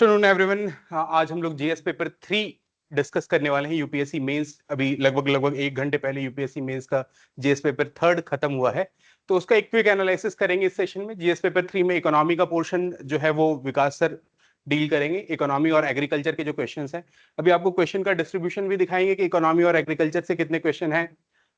Afternoon everyone. आज हम लोग जीएस पेपर 3 डिस्कस करने वाले हैं। यूपीएससी मेंस अभी लगभग 1 घंटे पहले यूपीएससी मेंस का जीएस पेपर 3 खत्म हुआ है, तो उसका एक क्विक एनालिसिस करेंगे इस सेशन में। जीएस पेपर 3 में इकोनॉमी का पोर्शन जो है वो विकास सर डील करेंगे। इकोनॉमी और एग्रीकल्चर के जो क्वेश्चन हैं, अभी आपको क्वेश्चन का डिस्ट्रीब्यूशन भी दिखाएंगे कि इकोनॉमी और एग्रीकल्चर से कितने क्वेश्चन है,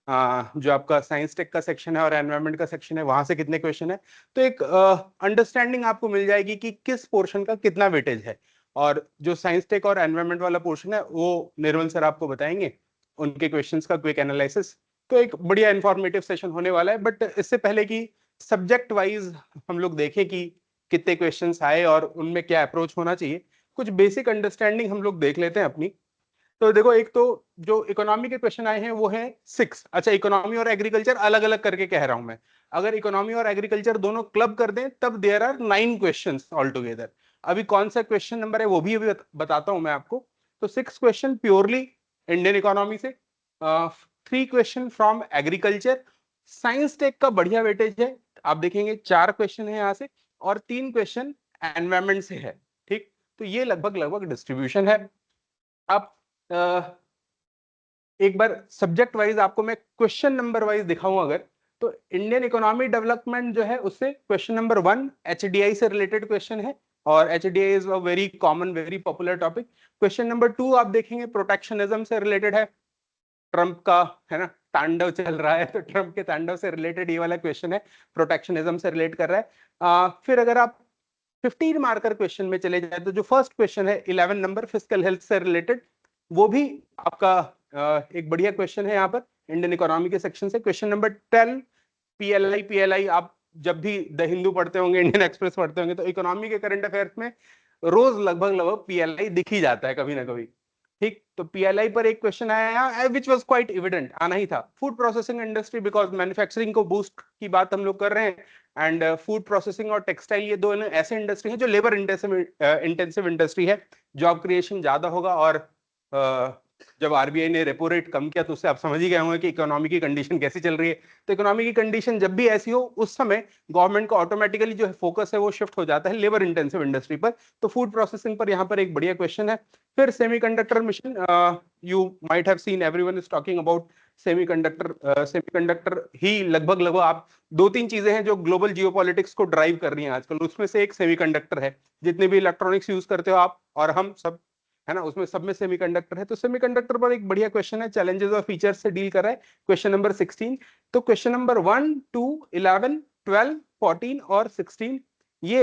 जो आपका साइंस टेक का सेक्शन है और एनवायरमेंट का सेक्शन है वहां से कितने क्वेश्चन है। तो एक अंडरस्टैंडिंग आपको मिल जाएगी कि किस पोर्शन का कितना वेटेज है। और जो साइंस टेक और एनवायरमेंट वाला पोर्शन है वो निर्मल सर आपको बताएंगे, उनके क्वेश्चंस का क्विक एनालिसिस। तो एक बढ़िया इंफॉर्मेटिव सेशन होने वाला है। बट इससे पहले कि सब्जेक्ट वाइज हम लोग देखें कि कितने क्वेश्चंस आए और उनमें क्या अप्रोच होना चाहिए, कुछ बेसिक अंडरस्टैंडिंग हम लोग देख लेते हैं अपनी। तो देखो, एक तो जो इकोनॉमी के क्वेश्चन आए हैं वो है 6। अच्छा, इकोनॉमी और एग्रीकल्चर अलग अलग करके कह रहा हूं मैं। अगर इकोनॉमी और एग्रीकल्चर दोनों क्लब कर दें तब there are 9 questions all together. अभी कौन सा क्वेश्चन नंबर है वो भी अभी बताता हूं मैं आपको। तो 6 क्वेश्चन प्योरली इंडियन इकोनॉमी से, 3 question from agriculture. Science tech का बढ़िया वेटेज है, आप देखेंगे 4 क्वेश्चन है यहाँ से और 3 क्वेश्चन एनवायरमेंट से है। ठीक, तो ये लगभग डिस्ट्रीब्यूशन है। आप एक बार सब्जेक्ट वाइज आपको मैं क्वेश्चन नंबर वाइज दिखाऊं अगर, तो इंडियन इकोनॉमी डेवलपमेंट जो है उससे क्वेश्चन नंबर 1 एचडीआई से रिलेटेड क्वेश्चन है, और HDI is a very common very popular topic. Question number 2 आप देखेंगे प्रोटेक्शनिज्म से रिलेटेड है। ट्रंप का है ना तांडव चल रहा है, तो ट्रंप के तांडव से रिलेटेड ये वाला क्वेश्चन है, प्रोटेक्शनिज्म से रिलेट कर रहा है। फिर अगर आप 15 मार्कर क्वेश्चन में चले जाए तो जो फर्स्ट क्वेश्चन है 11 नंबर फिजिकल हेल्थ से रिलेटेड, वो भी आपका एक बढ़िया क्वेश्चन है यहाँ पर इंडियन इकोनॉमी के सेक्शन से। क्वेश्चन नंबर 12 पीएलआई आप जब भी द हिंदू पढ़ते होंगे, इंडियन एक्सप्रेस पढ़ते होंगे, तो इकोनॉमी के करंट अफेयर्स में रोज लगभग पीएलआई दिख ही जाता है कभी ना कभी। ठीक, तो पीएलआई पर एक क्वेश्चन आया विच वाज क्वाइट एविडेंट, आना ही था। Food processing industry, because manufacturing को बूस्ट की बात हम लोग कर रहे हैं, एंड फूड प्रोसेसिंग और टेक्सटाइल ये दो ऐसे इंडस्ट्री है जो लेबर इंटेंसिव इंडस्ट्री है, जॉब क्रिएशन ज्यादा होगा। और जब आरबीआई ने रेपो रेट कम किया तो उससे आप समझ ही गए होंगे कि इकोनॉमी की कंडीशन कैसी चल रही है। तो इकोनॉमी की कंडीशन जब भी ऐसी हो उस समय गवर्नमेंट का ऑटोमेटिकली जो है फोकस है वो शिफ्ट हो जाता है लेबर इंटेंसिव इंडस्ट्री पर। तो फूड प्रोसेसिंग पर यहाँ पर एक बढ़िया क्वेश्चन है। फिर semiconductor mission, you might have seen everyone is talking about semiconductor. Semiconductor ही लगभग आप 2-3 चीजें हैं जो ग्लोबल जियोपॉलिटिक्स को ड्राइव कर रही हैं आजकल, उसमें से एक सेमीकंडक्टर है। जितने भी इलेक्ट्रॉनिक्स यूज करते हो आप और हम सब, है ना, उसमें सब में सेमीकंडक्टर है। तो सेमीकंडक्टर पर एक बढ़िया क्वेश्चन है, चैलेंजेस और फीचर्स से डील कर रहा है, क्वेश्चन नंबर 16। तो क्वेश्चन नंबर 1, 2, 11, 12, 14 और 16 ये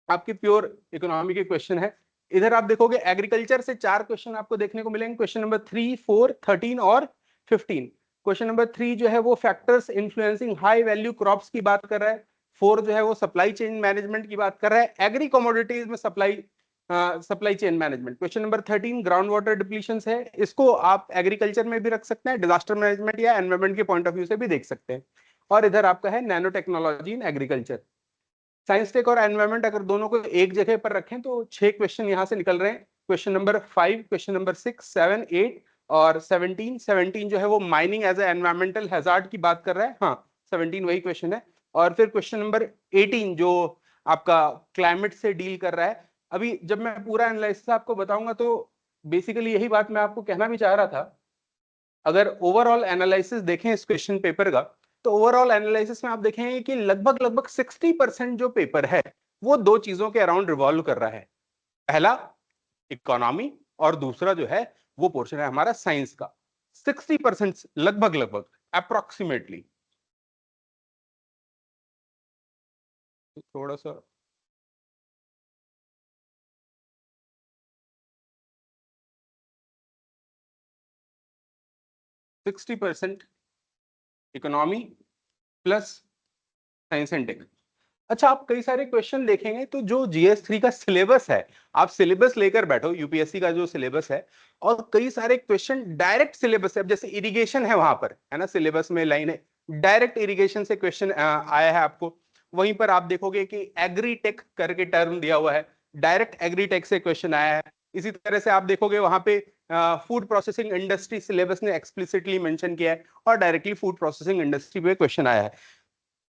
आपके प्योर इकोनॉमी के क्वेश्चन है। इधर आप देखोगे एग्रीकल्चर से 4 क्वेश्चन आपको देखने को मिलेंगे, क्वेश्चन नंबर 3, 4, 13 और 15। क्वेश्चन नंबर 3 जो है वो factors influencing high value crops की बात कर रहा है। 4 जो है वो सप्लाई चेन मैनेजमेंट की बात कर रहा है, एग्री कमोडिटीज में supply chain management. Question number 13 ground water depletion है, इसको आप एग्रीकल्चर में भी रख सकते हैं, डिजास्टर मैनेजमेंट या एनवायरमेंट के पॉइंट ऑफ व्यू से भी देख सकते हैं। और इधर आपका है nano technology in agriculture. Science tech और एनवायरमेंट अगर दोनों को एक जगह पर रखें तो 6 क्वेश्चन यहां से निकल रहे हैं। क्वेश्चन नंबर 5, क्वेश्चन नंबर 6, 7, 8 और 17 जो है वो mining as a environmental hazard की बात कर रहा है। हाँ, 17 वही क्वेश्चन है। और फिर क्वेश्चन नंबर 18 जो आपका क्लाइमेट से डील कर रहा है। अभी जब मैं पूरा एनालिसिस आपको बताऊंगा तो बेसिकली यही बात मैं आपको कहना भी चाह रहा था। अगर ओवरऑल एनालिसिस देखें इस क्वेश्चन पेपर का, तो ओवरऑल एनालिसिस में आप देखेंगे कि लगभग 60% जो पेपर है वो दो चीजों के अराउंड रिवॉल्व कर रहा है। पहला इकोनॉमी और दूसरा जो है वो पोर्शन है हमारा साइंस का। 60% लगभग अप्रोक्सीमेटली। थोड़ा सा 60% economy plus science and tech. अच्छा, आप कई सारे क्वेश्चन देखेंगे तो जो जीएस 3 का सिलेबस है, आप सिलेबस लेकर बैठो यूपीएससी का जो सिलेबस है, और कई सारे क्वेश्चन डायरेक्ट सिलेबस है। अब जैसे इरिगेशन है वहां पर, है ना, सिलेबस में लाइन है डायरेक्ट इरिगेशन से क्वेश्चन आया है आपको। वहीं पर आप देखोगे कि एग्रीटेक करके टर्म दिया हुआ है, डायरेक्ट एग्रीटेक से क्वेश्चन आया है। इसी तरह से आप देखोगे वहां पे फूड प्रोसेसिंग इंडस्ट्री सिलेबस ने एक्सप्लिसिटली मेंशन किया है और डायरेक्टली फूड प्रोसेसिंग इंडस्ट्री पे क्वेश्चन आया है।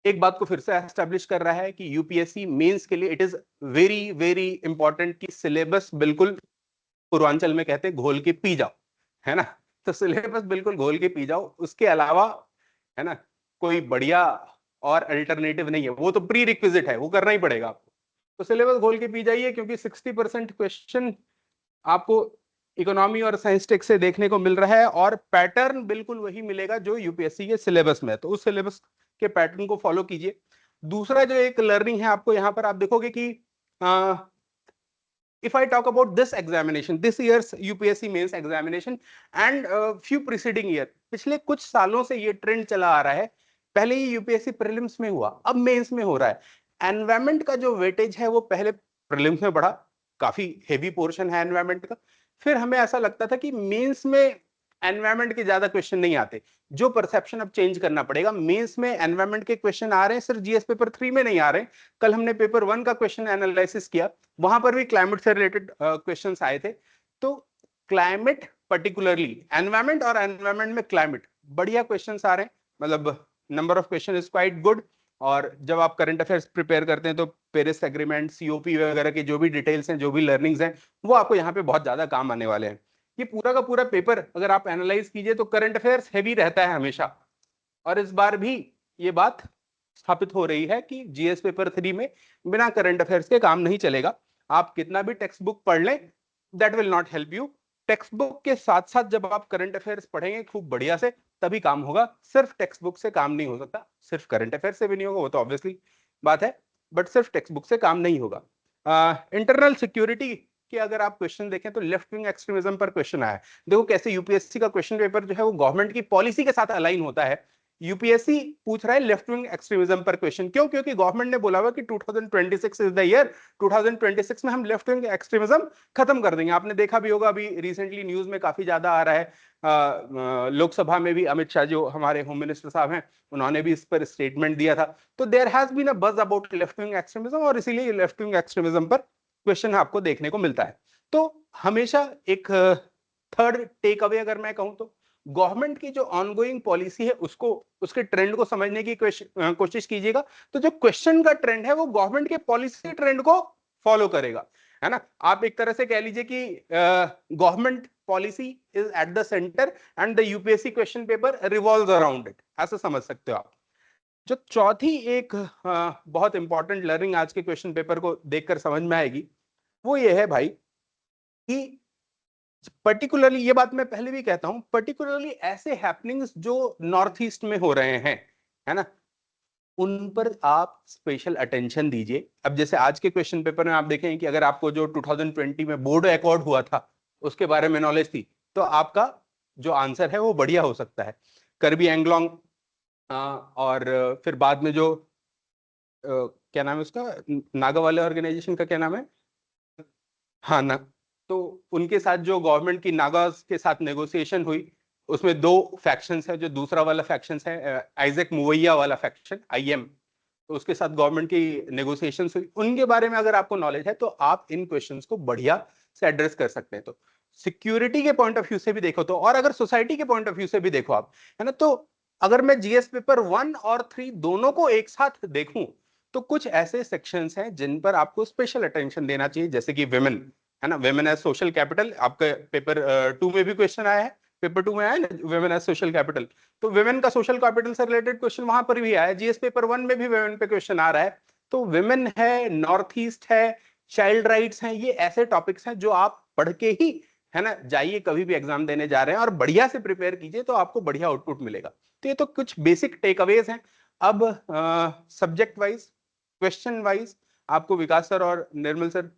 एक बात को फिर से एस्टेब्लिश कर रहा है कि यूपीएससी मेंस के लिए it is very very important कि सिलेबस बिल्कुल, पूर्वांचल में कहते हैं घोल के पी जाओ, है ना। तो सिलेबस बिल्कुल घोल के पी जाओ, उसके अलावा, है ना, कोई बढ़िया और अल्टरनेटिव नहीं है, वो तो प्री रिक्विजिट है, वो करना ही पड़ेगा आपको। तो सिलेबस घोल के पी जाइए, क्योंकि 60% क्वेश्चन आपको इकोनॉमी और साइंस टेक से देखने को मिल रहा है, और पैटर्न बिल्कुल वही मिलेगा जो यूपीएससी के सिलेबस में है, तो उस सिलेबस के पैटर्न को फॉलो कीजिए। दूसरा जो एक लर्निंग है आपको यहाँ पर आप देखोगे कि if I talk about this examination, this year's UPSC mains examination and few preceding year, पिछले कुछ सालों से ये ट्रेंड चला आ रहा है। पहले ही यूपीएससी प्रीलिम्स में हुआ, अब मेंस में हो रहा है। एनवायरमेंट का जो वेटेज है वो पहले प्रीलिम्स में बढ़ा, काफी हेवी पोर्शन है एनवायरमेंट का। फिर हमें ऐसा लगता था कि मेंस में एनवायरमेंट के ज्यादा क्वेश्चन नहीं आते, जो परसेप्शन अब चेंज करना पड़ेगा। मेंस में एनवायरमेंट के क्वेश्चन आ रहे हैं, सिर्फ जीएस पेपर 3 में नहीं आ रहे। कल हमने पेपर 1 का क्वेश्चन एनालिसिस किया, वहां पर भी क्लाइमेट से रिलेटेड क्वेश्चंस आए थे। तो क्लाइमेट पर्टिकुलरली, एनवायरमेंट और एनवायरमेंट में क्लाइमेट, बढ़िया क्वेश्चंस आ रहे हैं, मतलब number of question is quite good. और जब आप करंट अफेयर्स प्रिपेयर करते हैं तो पेरिस एग्रीमेंट, सीओपी वगैरह की जो भी डिटेल्स हैं, जो भी लर्निंग्स हैं, वो आपको यहाँ पे बहुत ज्यादा काम आने वाले हैं। ये पूरा का पूरा पेपर अगर आप एनालाइज कीजिए तो करंट अफेयर्स हैवी रहता है हमेशा, और इस बार भी ये बात स्थापित हो रही है कि जीएस पेपर 3 में बिना करंट अफेयर्स के काम नहीं चलेगा। आप कितना भी टेक्स्ट बुक पढ़ लें, that will not help you. Text book के साथ साथ जब आप करंट अफेयर्स पढ़ेंगे खूब बढ़िया से, तभी काम होगा। सिर्फ टेक्स्ट बुक से काम नहीं हो सकता, सिर्फ करंट अफेयर से भी नहीं होगा, वो तो ऑब्वियसली बात है, बट सिर्फ टेक्स्ट बुक से काम नहीं होगा। इंटरनल सिक्योरिटी के अगर आप क्वेश्चन देखें तो लेफ्ट विंग एक्सट्रीमिज्म पर क्वेश्चन आया है। देखो कैसे यूपीएससी का क्वेश्चन पेपर जो है वो गवर्नमेंट की पॉलिसी के साथ अलाइन होता है। यूपीएससी पूछ रहा है लेफ्ट विंग एक्सट्रीमिज्म पर क्वेश्चन, क्यों? क्योंकि गवर्नमेंट ने बोला हुआ कि 2026 इज द ईयर, 2026 में हम लेफ्ट विंग एक्सट्रीमिज्म खत्म कर देंगे। आपने देखा भी होगा, अभी रिसेंटली न्यूज में काफी ज्यादा आ रहा है। लोकसभा में भी अमित शाह जो हमारे होम मिनिस्टर साहब हैं, उन्होंने भी इस पर स्टेटमेंट दिया था। तो देयर हैज बीन अ बज अबाउट लेफ्ट विंग एक्सट्रीमिज्म, और इसीलिए लेफ्ट विंग एक्सट्रीमिज्म पर क्वेश्चन आपको देखने को मिलता है। तो हमेशा एक थर्ड टेक अवे अगर मैं कहूं तो, गवर्नमेंट की जो ऑनगोइंग पॉलिसी है उसको, उसके ट्रेंड को समझने की कोशिश कीजिएगा। तो जो क्वेश्चन का ट्रेंड है वो गवर्नमेंट के पॉलिसी ट्रेंड को फॉलो करेगा, है ना। आप एक तरह से कह लीजिए कि government policy is at the centre and the UPSC question paper revolves around it, ऐसा समझ सकते हो आप। जो चौथी एक बहुत इंपॉर्टेंट लर्निंग आज के क्वेश्चन पेपर को देखकर समझ में आएगी, वो ये है भाई कि पर्टिकुलरली, ये बात मैं पहले भी कहता हूं, पर्टिकुलरली ऐसे हैपनिंग्स जो नॉर्थ ईस्ट में हो रहे हैं, है ना, उन पर आप स्पेशल अटेंशन दीजिए। अब जैसे आज के क्वेश्चन पेपर में आप देखें कि अगर आपको जो 2020 में बोर्ड अकॉर्ड हुआ था उसके बारे में नॉलेज थी, तो आपका जो आंसर है वो बढ़िया हो सकता है। करबी एंगलोंग और फिर बाद में जो क्या नाम है उसका, नागा वाले ऑर्गेनाइजेशन का क्या नाम है, हाँ ना, तो उनके साथ जो गवर्नमेंट की नागास के साथ नेगोशिएशन हुई, उसमें दो फैक्शंस है। जो दूसरा वाला फैक्शंस है आइजैक मुवैया वाला फैक्शन, आईएम, तो उसके साथ गवर्नमेंट की नेगोशिएशंस हुई, उनके बारे में अगर आपको नॉलेज है तो आप इन क्वेश्चंस को बढ़िया से एड्रेस कर सकते हैं। तो सिक्योरिटी के पॉइंट ऑफ व्यू से भी देखो तो, और अगर सोसाइटी के पॉइंट ऑफ व्यू से भी देखो आप, है ना, तो अगर मैं जीएस पेपर 1 और 3 दोनों को एक साथ देखूं तो कुछ ऐसे सेक्शंस हैं जिन पर आपको स्पेशल अटेंशन देना चाहिए, जैसे कि विमेन, है ना, विमेन एज सोशल कैपिटल। आपका पेपर 2 में भी क्वेश्चन आया है, पेपर 2 में आया ना, विमेन एज सोशल कैपिटल। तो विमेन का सोशल कैपिटल से रिलेटेड क्वेश्चन वहां पर भी आया है, जीएस पेपर 1 में भी विमेन पे क्वेश्चन आ रहा है। तो विमेन है, नॉर्थ ईस्ट है, चाइल्ड राइट्स हैं, ये ऐसे टॉपिक्स हैं जो आप पढ़ के ही, है ना, जाइए कभी भी एग्जाम देने जा रहे हैं और बढ़िया से प्रिपेयर कीजिए, तो आपको बढ़िया आउटपुट मिलेगा। तो ये तो कुछ बेसिक टेकअवेज हैं। अब सब्जेक्ट वाइज, क्वेश्चन वाइज आपको विकास सर और निर्मल सर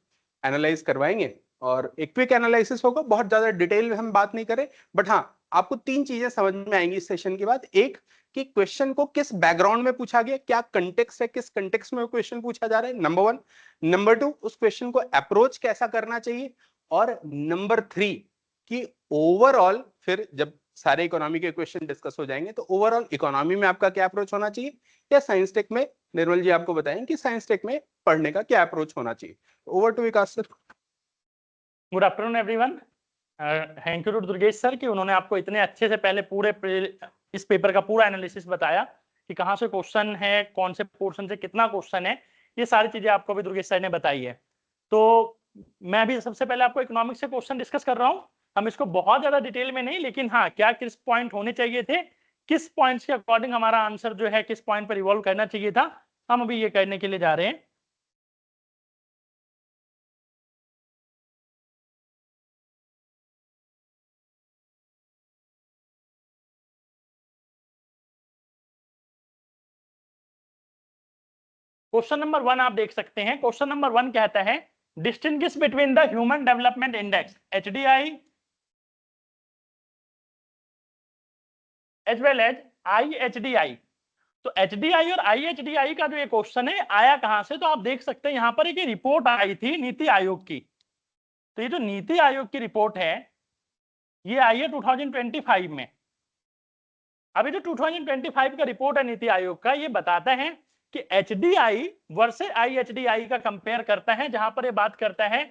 एनालाइज करवाएंगे, और एक क्विक एनालिसिस होगा, बहुत ज्यादा डिटेल में हम बात नहीं करें। बट हाँ, आपको तीन चीजें समझ में आएंगी इस सेशन के बाद। एक, कि क्वेश्चन को किस बैकग्राउंड में पूछा गया, क्या कंटेक्स्ट है, किस कंटेक्स्ट में क्वेश्चन पूछा जा रहा है, नंबर 1। नंबर 2, उस क्वेश्चन को अप्रोच कैसा करना चाहिए। और नंबर 3, कि ओवरऑल फिर जब सारे इकोनॉमी के क्वेश्चन डिस्कस हो जाएंगे तो ओवरऑल इकोनॉमी में आपका क्या अप्रोच होना चाहिए, या साइंस टेक में निर्मल जी आपको बताएं कि साइंस टेक में पढ़ने का क्या अप्रोच होना चाहिए। Over to Vikas sir. Good afternoon everyone. Thank you to Durgesh sir कि उन्होंने आपको इतने अच्छे से पहले पूरे इस पेपर का पूरा एनालिसिस बताया। कि कहाँ से क्वेश्चन है, कौन से पोर्शन से कितना क्वेश्चन है, ये सारी चीजें आपको अभी दुर्गेश सर ने बताई है। तो मैं अभी सबसे पहले आपको इकोनॉमिक्स से क्वेश्चन डिस्कस कर रहा हूँ। हम इसको बहुत ज्यादा डिटेल में नहीं, लेकिन हाँ क्या किस पॉइंट होने चाहिए थे, किस पॉइंट्स के अकॉर्डिंग हमारा आंसर जो है किस पॉइंट पर इवॉल्व करना चाहिए था, हम अभी ये करने के लिए जा रहे हैं। क्वेश्चन नंबर 1 आप देख सकते हैं। क्वेश्चन नंबर 1 कहता है distinguish between the human development index HDI as well as IHDI। तो HDI और IHDI का जो ये क्वेश्चन है आया कहां से, तो आप देख सकते हैं यहां पर एक रिपोर्ट आई थी नीति आयोग की। तो ये जो नीति आयोग की रिपोर्ट है ये आई है 2025 में। अभी जो 2025 का रिपोर्ट है नीति आयोग का, ये बताता है कि HDI वर्सेस IHDI का कंपेयर करता है, जहां पर ये बात करता है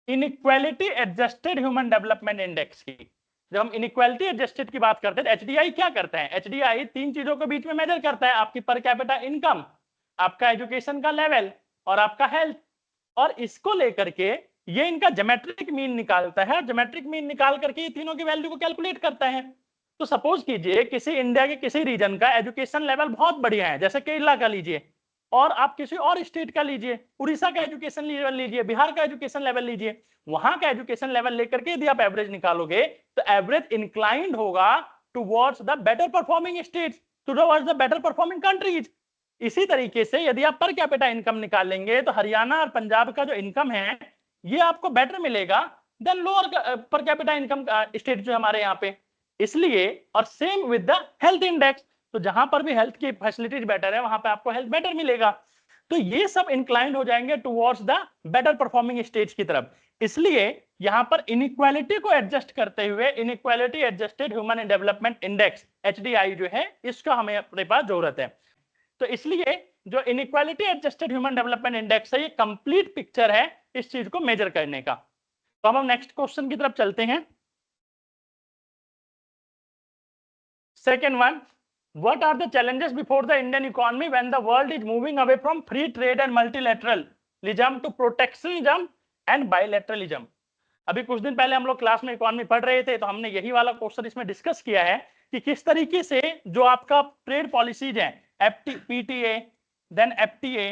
inequality adjusted human development index की। जब हम इनइक्वालिटी एडजस्टेड की बात करते हैं तो HDI क्या करता है, HDI तीन चीजों के बीच में मेजर करता है, आपकी पर कैपिटा इनकम, आपका एजुकेशन का लेवल और आपका हेल्थ। और इसको लेकर के ये इनका ज्योमेट्रिक मीन निकालता है, ज्योमेट्रिक मीन निकाल करके ये तीनों की वैल्यू को कैलकुलेट करता है। तो सपोज कीजिए किसी इंडिया के किसी रीजन का एजुकेशन लेवल बहुत बढ़िया है, जैसे केरला का लीजिए, और आप किसी और स्टेट का लीजिए, उड़ीसा का एजुकेशन लेवल लीजिए, बिहार का एजुकेशन लेवल लीजिए, वहां का एजुकेशन लेवल लेकर के यदि आप एवरेज निकालोगे तो एवरेज इंक्लाइंड होगा towards the better performing states, towards the better performing countries. इसी तरीके से यदि आप पर कैपिटा इनकम निकालेंगे तो हरियाणा और पंजाब का जो इनकम है ये आपको बेटर मिलेगा then lower per capita income state जो हमारे यहाँ पे। इसलिए और same with the health index, तो जहां पर भी हेल्थ की फैसिलिटीज बेटर है वहां पे आपको हेल्थ बेटर मिलेगा। तो ये सब इंक्लाइंड हो जाएंगे towards the better performing stage की तरफ। इसलिए यहां पर इनइक्वालिटी को एडजस्ट करते हुए inequality adjusted human development index HDI जो है इसका हमें अपने पास जरूरत है। तो इसलिए जो inequality adjusted human development index है ये कंप्लीट पिक्चर है इस चीज को मेजर करने का। तो हम नेक्स्ट क्वेश्चन की तरफ चलते हैं। Second one, what are the challenges before the Indian economy when the world is moving away from free trade and multilateralism to protectionism and bilateralism? अभी कुछ दिन पहले हम लोग क्लास में इकोनॉमी पढ़ रहे थे तो हमने यही वाला क्वेश्चन इसमें डिस्कस किया है कि किस तरीके से जो आपका ट्रेड पॉलिसीज है PTA देन FTA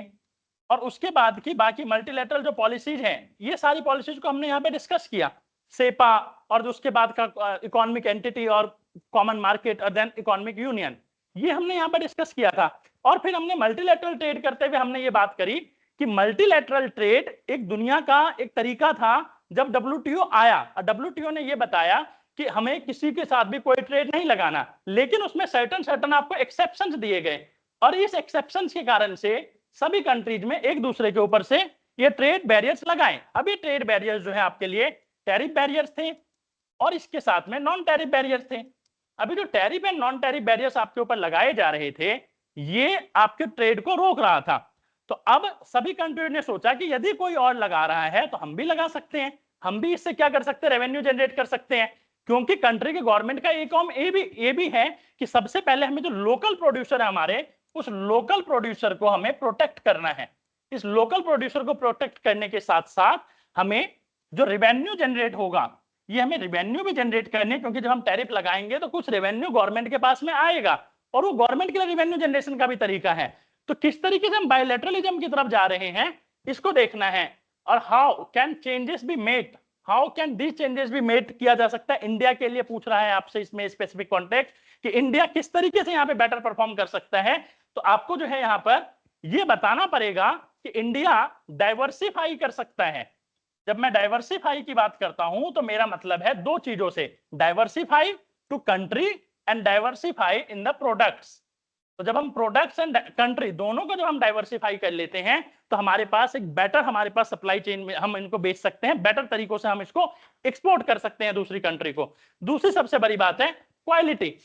और उसके बाद की बाकी मल्टीलेटरल जो पॉलिसीज हैं ये सारी पॉलिसीज को हमने यहाँ पे डिस्कस किया। सेपा और उसके बाद का इकोनॉमिक एंटिटी और कॉमन मार्केट और देन इकोनॉमिक यूनियन, ये हमने यहाँ पे डिस्कस किया था। और फिर हमने मल्टीलेटरल ट्रेड करते हुए हमने ये बात करी कि मल्टीलेटरल ट्रेड एक दुनिया का एक तरीका था जब WTO आया और WTO ने ये बताया कि हमें किसी के साथ भी कोई ट्रेड नहीं लगाना, लेकिन उसमें सर्टन आपको एक्सेप्शंस दिए गए और इस एक्सेप्शंस के कारण से सभी कंट्रीज में एक दूसरे के ऊपर से ये ट्रेड बैरियर्स लगाए। अभी ट्रेड बैरियर्स जो है आपके लिए टैरिफ बैरियर्स थे और इसके साथ में नॉन टैरिफ बैरियर्स थे। अभी जो tariff and non tariff barriers आपके ऊपर लगाए जा रहे थे ये आपके ट्रेड को रोक रहा था। तो अब सभी कंट्री ने सोचा कि यदि कोई और लगा रहा है तो हम भी लगा सकते हैं, हम भी इससे क्या कर सकते हैं, रेवेन्यू जनरेट कर सकते हैं। क्योंकि कंट्री के गवर्नमेंट का एक काम ये भी है कि सबसे पहले हमें जो लोकल प्रोड्यूसर है हमारे, उस लोकल प्रोड्यूसर को हमें प्रोटेक्ट करना है। इस लोकल प्रोड्यूसर को प्रोटेक्ट करने के साथ साथ हमें जो रेवेन्यू जनरेट होगा ये हमें रेवेन्यू भी जनरेट करने, क्योंकि जब हम टैरिफ लगाएंगे तो कुछ रेवेन्यू गवर्नमेंट के पास में आएगा और वो गवर्नमेंट के लिए रेवेन्यू जनरेशन का भी तरीका है। तो किस तरीके से हम बायलैटरलिज्म की तरफ जा रहे हैं इसको देखना है। और how can changes be made, how can this changes be made किया जा सकता है इंडिया के लिए, पूछ रहा है आपसे इसमें स्पेसिफिक कॉन्टेक्स्ट कि इंडिया किस तरीके से यहाँ पे बेटर परफॉर्म कर सकता है। तो आपको जो है यहाँ पर ये बताना पड़ेगा कि इंडिया डाइवर्सिफाई कर सकता है। जब मैं डाइवर्सिफाई की बात करता हूं तो मेरा मतलब है दो चीजों से, diversify to country and diversify in the products. तो जब हम प्रोडक्ट्स एंड कंट्री दोनों को जब हम डाइवर्सिफाई कर लेते हैं तो हमारे पास एक बेटर हमारे पास सप्लाई चेन में हम इनको बेच सकते हैं, बेटर तरीकों से हम इसको एक्सपोर्ट कर सकते हैं दूसरी कंट्री को। दूसरी सबसे बड़ी बात है क्वालिटी।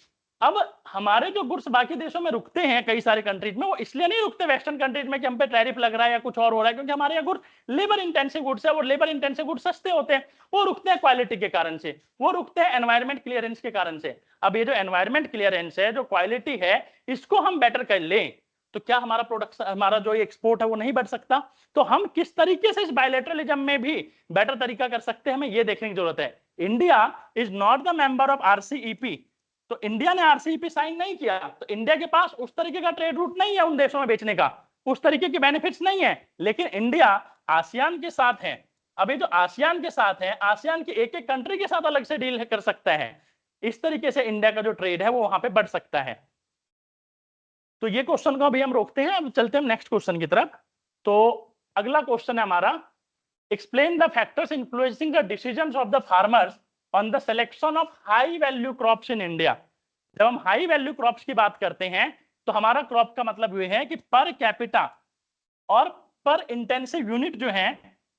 अब हमारे जो गुड्स बाकी देशों में रुकते हैं कई सारे कंट्रीज में, वो इसलिए नहीं रुकते वेस्टर्न कंट्रीज में कि हम पे टैरिफ लग रहा है या कुछ और हो रहा है, क्योंकि हमारे यहाँ गुड्स लेबर इंटेंसिव गुड्स है और लेबर इंटेंसिव गुड्स सस्ते होते हैं। वो रुकते हैं क्वालिटी के कारण से, वो रुकते हैं एनवायरमेंट क्लियरेंस के कारण से। अब ये जो एनवायरमेंट क्लियरेंस है, जो क्वालिटी है, इसको हम बेटर कर लें तो क्या हमारा प्रोडक्शन, हमारा जो एक्सपोर्ट है वो नहीं बढ़ सकता? तो हम किस तरीके से इस बायलैटरलिज्म में भी बेटर तरीका कर सकते हैं, हमें ये देखने की जरूरत है। India is not the member of RCEP, तो इंडिया ने आरसीईपी साइन नहीं किया, तो इंडिया के पास उस तरीके का ट्रेड रूट नहीं है उन देशों में बेचने का, उस तरीके के बेनिफिट्स नहीं है। लेकिन इंडिया आसियान के साथ है, अभी जो आसियान के साथ है, आसियान की एक एक कंट्री के साथ अलग से डील कर सकता है। इस तरीके से इंडिया का जो ट्रेड है वो वहां पे बढ़ सकता है। तो ये क्वेश्चन को अभी हम रोकते हैं, अब चलते हैं नेक्स्ट क्वेश्चन की तरफ। तो अगला क्वेश्चन है हमारा, explain the factors influencing the decisions of the farmers on the selection of high value crops in India. जब हम हाई वैल्यू क्रॉप्स की बात करते हैं तो हमारा क्रॉप का मतलब ये है कि पर कैपिटा और पर इंटेंसिव यूनिट जो है,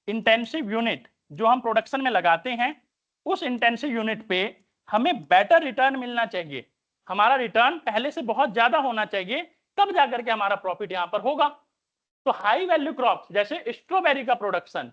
इंटेंसिव यूनिट जो हम प्रोडक्शन में लगाते हैं, उस इंटेंसिव यूनिट पे हमें बेटर रिटर्न मिलना चाहिए। हमारा रिटर्न पहले से बहुत ज्यादा होना चाहिए, तब जाकर के हमारा प्रॉफिट यहां पर होगा। तो हाई वैल्यू क्रॉप जैसे स्ट्रॉबेरी का प्रोडक्शन,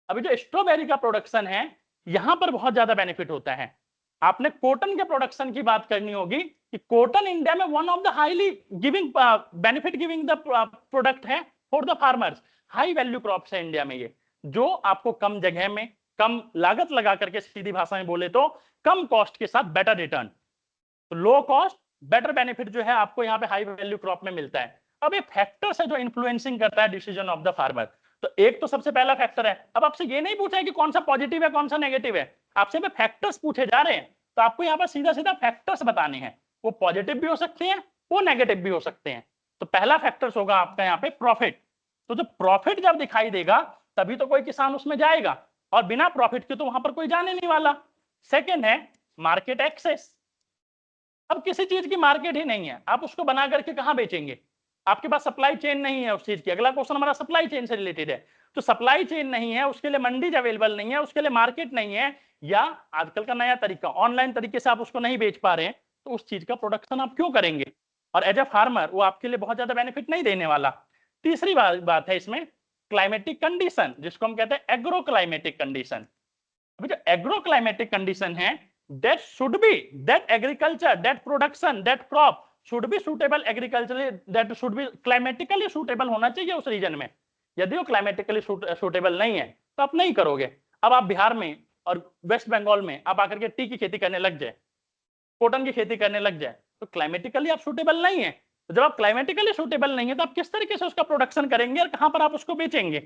अभी जो स्ट्रॉबेरी का प्रोडक्शन है यहां पर बहुत ज्यादा बेनिफिट होता है। आपने कॉटन के प्रोडक्शन की बात करनी होगी कि कॉटन इंडिया में one of the highly giving benefit giving the product है for the farmers. High value crops है इंडिया में ये, जो आपको कम जगह में कम लागत लगा करके, सीधी भाषा में बोले तो कम कॉस्ट के साथ बेटर रिटर्न, तो लो कॉस्ट बेटर बेनिफिट जो है आपको यहाँ पे हाई वैल्यू क्रॉप में मिलता है। अब ये फैक्टर्स है जो इन्फ्लुएंसिंग करता है डिसीजन ऑफ द फार्मर। तो एक तो सबसे पहला फैक्टर है, अब आपसे ये नहीं पूछा है कि कौन सा पॉजिटिव है कौन सा नेगेटिव है, आपसे फैक्टर्स पूछे जा रहे हैं, तो आपको यहाँ पर सीधा सीधा फैक्टर्स बताने हैं। वो पॉजिटिव भी हो सकते हैं, वो नेगेटिव भी हो सकते हैं। तो पहला फैक्टर्स होगा आपका यहाँ पे प्रॉफिट। तो जो प्रॉफिट जब दिखाई देगा तभी तो कोई किसान उसमें जाएगा, और बिना प्रॉफिट के तो वहां पर कोई जाने नहीं वाला। सेकेंड है मार्केट एक्सेस। अब किसी चीज की मार्केट ही नहीं है, आप उसको बना करके कहां बेचेंगे? आपके पास सप्लाई चेन नहीं है उस चीज की। अगला क्वेश्चन हमारा सप्लाई चेन से रिलेटेड है। तो सप्लाई चेन नहीं है, उसके लिए मंडी अवेलेबल नहीं है, उसके लिए मार्केट नहीं है, या आजकल का नया तरीका ऑनलाइन तरीके से आप उसको नहीं बेच पा रहे हैं, तो उस चीज का प्रोडक्शन आप क्यों करेंगे? और एज ए फार्मर वो आपके लिए बहुत ज्यादा बेनिफिट नहीं देने वाला। तीसरी बात है इसमें क्लाइमेटिक कंडीशन, जिसको हम कहते हैं एग्रो क्लाइमेटिक कंडीशन। अभी जो एग्रो क्लाइमेटिक कंडीशन है, that should be that agriculture, that production, that crop should be suitable agriculturally, that should be climatically suitable होना चाहिए उस रीजन में। यदि वो क्लाइमेटिकली सुटेबल नहीं है तो आप नहीं करोगे। अब आप बिहार में और वेस्ट बंगाल में आप आकर के टी की खेती करने लग जाए, कॉटन की खेती करने लग जाए, तो क्लाइमेटिकली आप सुटेबल नहीं है। तो जब आप क्लाइमेटिकली सुटेबल नहीं है तो आप किस तरीके से उसका प्रोडक्शन करेंगे और कहां पर आप उसको बेचेंगे?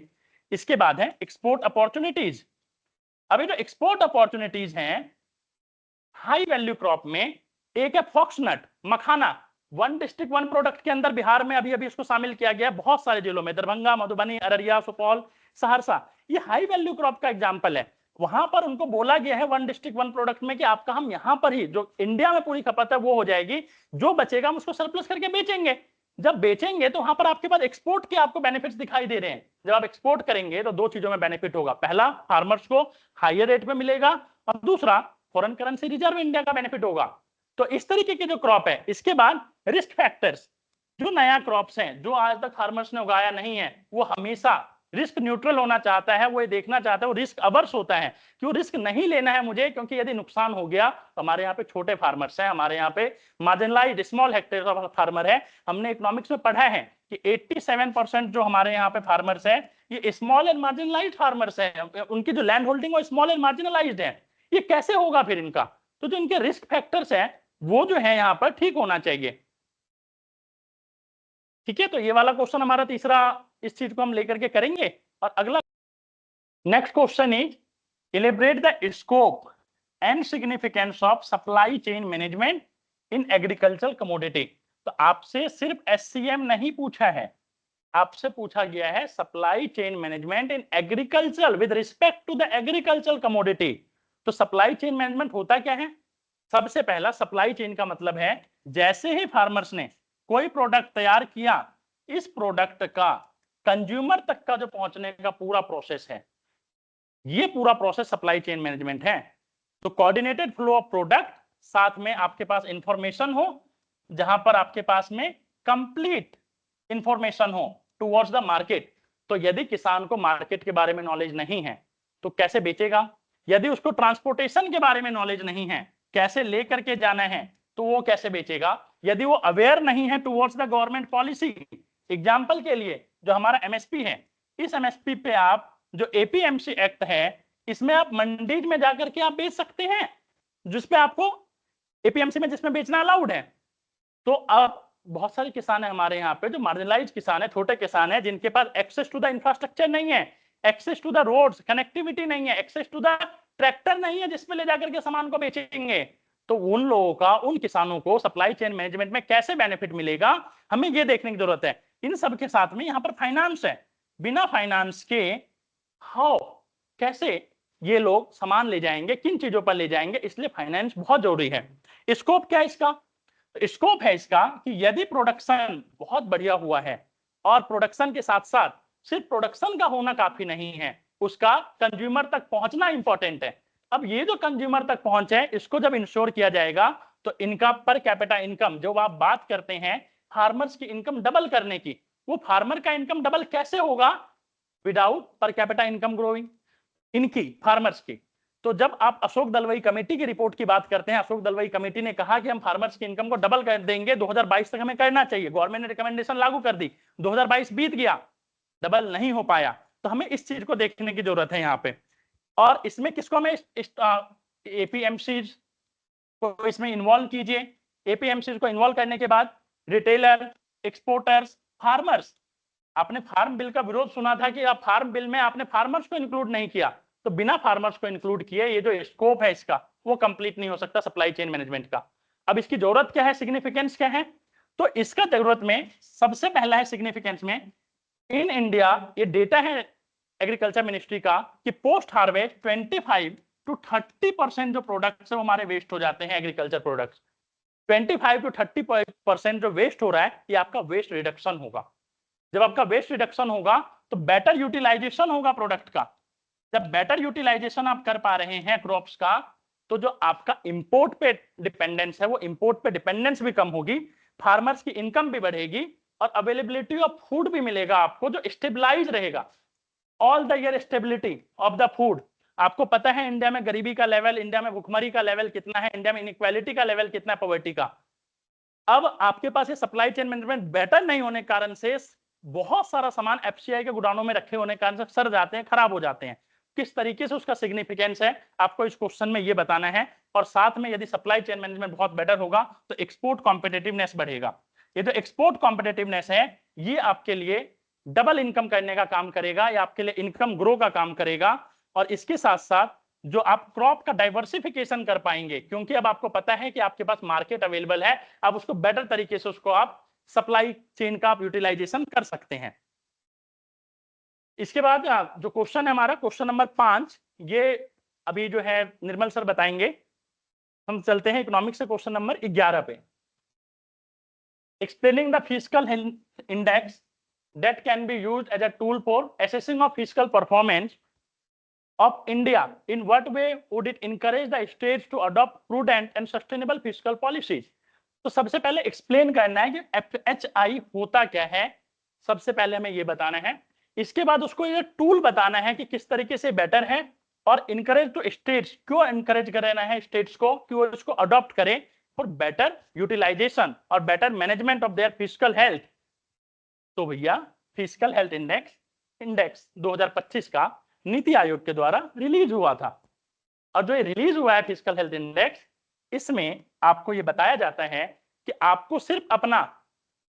इसके बाद है एक्सपोर्ट अपॉर्चुनिटीज। अभी जो एक्सपोर्ट अपॉर्चुनिटीज हैं हाई वैल्यू क्रॉप में, एक है फॉक्सनट, मखाना। वन डिस्ट्रिक्ट वन प्रोडक्ट के अंदर बिहार में अभी अभी इसको शामिल किया गया है बहुत सारे जिलों में, दरभंगा, मधुबनी, अररिया, सुपौल, सहरसा, ये हाई वैल्यू क्रॉप का एग्जांपल है। वहां पर उनको बोला गया है वन डिस्ट्रिक्ट वन प्रोडक्ट में कि आपका हम यहां पर ही जो इंडिया में पूरी खपत है वो हो जाएगी, जो बचेगा हम उसको सरप्लस करके बेचेंगे। जब बेचेंगे तो वहां पर आपके पास एक्सपोर्ट के आपको बेनिफिट्स दिखाई दे रहे हैं। जब आप एक्सपोर्ट करेंगे तो दो चीजों में बेनिफिट होगा, पहला फार्मर्स को हायर रेट में मिलेगा, और दूसरा फॉरेन करेंसी रिजर्व इंडिया का बेनिफिट होगा। तो इस तरीके की जो क्रॉप है। इसके बाद रिस्क फैक्टर्स, जो नया क्रॉप्स हैं जो आज तक फार्मर्स ने उगाया नहीं है, वो हमेशा रिस्क न्यूट्रल होना चाहता है, वो ये देखना चाहता है, वो रिस्क अवर्स होता है कि वो रिस्क नहीं लेना है मुझे, क्योंकि यदि नुकसान हो गया तो हमारे यहाँ पे छोटे फार्मर्स हैं, हमारे यहाँ पे मार्जिनलाइज्ड स्मॉल हेक्टेयर फार्मर है। हमने इकोनॉमिक्स में पढ़ा है कि 87% जो हमारे यहाँ पे फार्मर्स है ये स्मॉल एंड मार्जिनलाइज्ड फार्मर्स है, उनकी जो लैंड होल्डिंग वो स्मॉल एंड मार्जिनलाइज्ड है। ये कैसे होगा फिर इनका? तो जो इनके रिस्क फैक्टर्स हैं वो जो है यहाँ पर ठीक होना चाहिए। ठीक है, तो ये वाला क्वेश्चन हमारा तीसरा, इस चीज को हम लेकर के करेंगे। और अगला next question is elaborate the scope and significance of supply chain management in agricultural commodity. तो आपसे सिर्फ एससीएम नहीं पूछा है, आपसे पूछा गया है supply chain management in agriculture with respect to the agricultural commodity. तो सप्लाई चेन मैनेजमेंट होता क्या है? सबसे पहला सप्लाई चेन का मतलब है जैसे ही फार्मर्स ने कोई प्रोडक्ट तैयार किया, इस प्रोडक्ट का कंज्यूमर तक का जो पहुंचने का पूरा प्रोसेस है, ये पूरा प्रोसेस सप्लाई चेन मैनेजमेंट है। तो कोऑर्डिनेटेड फ्लो ऑफ प्रोडक्ट साथ में आपके पास इंफॉर्मेशन हो, जहां पर आपके पास में कंप्लीट इंफॉर्मेशन हो टुवर्ड्स द मार्केट। तो यदि किसान को मार्केट के बारे में नॉलेज नहीं है तो कैसे बेचेगा? यदि उसको ट्रांसपोर्टेशन के बारे में नॉलेज नहीं है, कैसे लेकर के जाना है, तो वो कैसे बेचेगा? यदि वो अवेयर नहीं है towards the government policy, example के लिए जो हमारा एमएसपी है, इस एमएसपी पे आप जो एपीएमसी एक्ट है, इसमें आप मंडी में जाकर के आप बेच सकते हैं, जिसपे आपको एपीएमसी में जिसमें बेचना अलाउड है। तो अब बहुत सारे किसान है हमारे यहाँ पे जो मार्जिनलाइज किसान है, छोटे किसान है, जिनके पास एक्सेस टू द इंफ्रास्ट्रक्चर नहीं है, access to the roads, connectivity नहीं है, एक्सेस टू द ट्रैक्टर नहीं है जिसपे ले जाकर के सामान को बेचेंगे। तो उन लोगों का, उन किसानों को सप्लाई चेन मैनेजमेंट में कैसे बेनिफिट मिलेगा, हमें ये देखने की जरूरत है। इन सब के साथ में यहाँ पर फाइनेंस है, बिना फाइनेंस के हाउ, कैसे ये लोग सामान ले जाएंगे, किन चीजों पर ले जाएंगे, इसलिए फाइनेंस बहुत जरूरी है। स्कोप क्या है इसका? स्कोप है इसका कि यदि प्रोडक्शन बहुत बढ़िया हुआ है और प्रोडक्शन के साथ साथ सिर्फ प्रोडक्शन का होना काफी नहीं है, उसका कंज्यूमर तक पहुंचना इंपॉर्टेंट है। अब ये जो कंज्यूमर तक पहुंचे, इसको जब इंश्योर किया जाएगा तो इनका पर कैपिटा इनकम, जो आप बात करते हैं फार्मर्स की इनकम डबल करने की, वो फार्मर का इनकम डबल कैसे होगा विदाउट पर कैपिटा इनकम ग्रोइंग इनकी, फार्मर्स की। तो जब आप अशोक दलवाई कमेटी की रिपोर्ट की बात करते हैं, अशोक दलवाई कमेटी ने कहा कि हम फार्मर्स की इनकम को डबल कर देंगे, 2022 तक हमें करना चाहिए, गवर्नमेंट ने रिकमेंडेशन लागू कर दी, 2022 बीत गया, डबल नहीं हो पाया। तो हमें इस चीज को देखने की जरूरत है यहाँ पे। और इसमें किसको हमें एपीएमसी को इसमें इन्वॉल्व कीजिए। एपीएमसी को इन्वॉल्व करने के बाद रिटेलर, एक्सपोर्टर्स, फार्मर्स, आपने फार्म बिल का विरोध सुना था कि आप फार्म बिल में आपने फार्मर्स को इंक्लूड नहीं किया, तो बिना फार्मर्स को इंक्लूड किए ये जो स्कोप है इसका वो कंप्लीट नहीं हो सकता सप्लाई चेन मैनेजमेंट का। अब इसकी जरूरत क्या है, सिग्निफिकेंस क्या है? तो इसका जरूरत में सबसे पहला है सिग्निफिकेंस में, इन इंडिया ये डेटा है एग्रीकल्चर मिनिस्ट्री का कि पोस्ट हार्वेस्ट 25 to 30% जो प्रोडक्ट्स है वो हमारे वेस्ट हो जाते हैं, एग्रीकल्चर प्रोडक्ट्स 25 to 30% जो वेस्ट हो रहा है, ये आपका वेस्ट रिडक्शन होगा। जब आपका वेस्ट रिडक्शन होगा तो बेटर यूटिलाइजेशन होगा प्रोडक्ट का। जब बेटर यूटिलाइजेशन आप कर पा रहे हैं क्रॉप्स का, तो जो आपका इंपोर्ट पे डिपेंडेंस है वो इंपोर्ट पे डिपेंडेंस भी कम होगी, फार्मर्स की इनकम भी बढ़ेगी और अवेलेबिलिटी ऑफ फूड भी मिलेगा आपको जो स्टेबलाइज रहेगा, all the year stability of the food. आपको पता है इंडिया में गरीबी का लेवल, इंडिया में भुखमरी का लेवल कितना है, इंडिया में इनइक्वालिटी का लेवल कितना है, पॉवर्टी का। अब आपके पास ये सप्लाई चेन मैनेजमेंट बेटर नहीं होने के कारण से बहुत सारा सामान एफसीआई के गोदामों में रखे होने के कारण से सड़ जाते हैं, खराब हो जाते हैं। किस तरीके से उसका सिग्निफिकेंस है आपको इस क्वेश्चन में ये बताना है। और साथ में यदि सप्लाई चेन मैनेजमेंट बहुत बेटर होगा तो एक्सपोर्ट कॉम्पिटिटिवनेस बढ़ेगा। ये जो एक्सपोर्ट कॉम्पिटिटिवनेस है ये आपके लिए डबल इनकम करने का काम करेगा, या आपके लिए इनकम ग्रो का काम करेगा। और इसके साथ साथ जो आप क्रॉप का डाइवर्सिफिकेशन कर पाएंगे, क्योंकि अब आपको पता है कि आपके पास मार्केट अवेलेबल है, अब उसको बेटर तरीके से उसको आप सप्लाई चेन का आप यूटिलाइजेशन कर सकते हैं। इसके बाद जो क्वेश्चन है हमारा क्वेश्चन नंबर 5, ये अभी जो है निर्मल सर बताएंगे। हम चलते हैं इकोनॉमिक्स से क्वेश्चन नंबर 11 पे। Explaining the fiscal index that can be used as a tool for assessing of fiscal performance of India, in what way would it encourage the states to adopt prudent and sustainable fiscal policies? तो सबसे पहले explain करना है कि FHI होता क्या है, सबसे पहले हमें ये बताना है। इसके बाद उसको ये टूल बताना है कि किस तरीके से बेटर है, और इनकरेज टू स्टेट्स, क्यों इनकरेज करना है स्टेट्स को कि वो इसको अडॉप्ट करें फॉर बेटर यूटिलाइजेशन और better management of their fiscal health. तो भैया फिस्कल हेल्थ इंडेक्स 2025 का नीति आयोग के द्वारा रिलीज हुआ था, और जो ये रिलीज हुआ है फिस्कल हेल्थ इंडेक्स, इसमें आपको ये बताया जाता है कि आपको सिर्फ अपना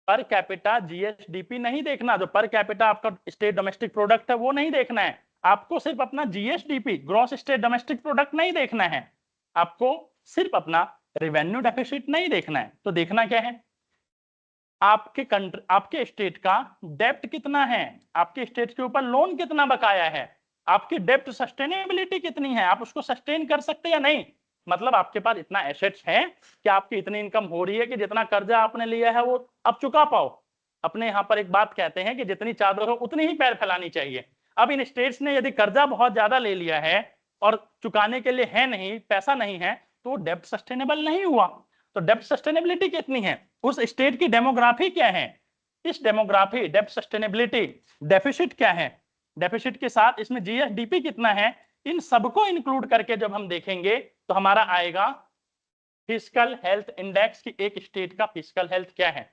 पर कैपिटा जीएसडीपी नहीं देखना, जो पर कैपिटा आपका स्टेट डोमेस्टिक प्रोडक्ट है वो नहीं देखना है, आपको सिर्फ अपना GSDP gross state domestic product नहीं देखना है, आपको सिर्फ अपना रेवेन्यू डेफिसिट नहीं देखना है। तो देखना क्या है, आपके स्टेट का डेप्ट कितना है, आपके स्टेट के ऊपर लोन कितना बकाया है, आपकी डेप्ट सस्टेनेबिलिटी कितनी है, आप उसको सस्टेन कर सकते या नहीं। मतलब आपके पास इतना एसेट्स है कि आपकी इतनी इनकम हो रही है कि जितना कर्जा आपने लिया है वो अब चुका पाओ। अपने यहाँ पर एक बात कहते हैं कि जितनी चादर हो उतनी ही पैर फैलानी चाहिए। अब इन स्टेट्स ने यदि कर्जा बहुत ज्यादा ले लिया है और चुकाने के लिए है नहीं, पैसा नहीं है, तो डेब्ट सस्टेनेबल नहीं हुआ। तो डेब्ट सस्टेनेबिलिटी कितनी है, उस स्टेट की डेमोग्राफी क्या है, इस डेमोग्राफी डेब्ट सस्टेनेबिलिटी, डेफिसिट क्या है, डेफिसिट के साथ इसमें जीएसडीपी कितना है, इन सबको इंक्लूड करके जब हम देखेंगे तो हमारा आएगा फिस्कल हेल्थ इंडेक्स की एक स्टेट का फिस्कल हेल्थ क्या है।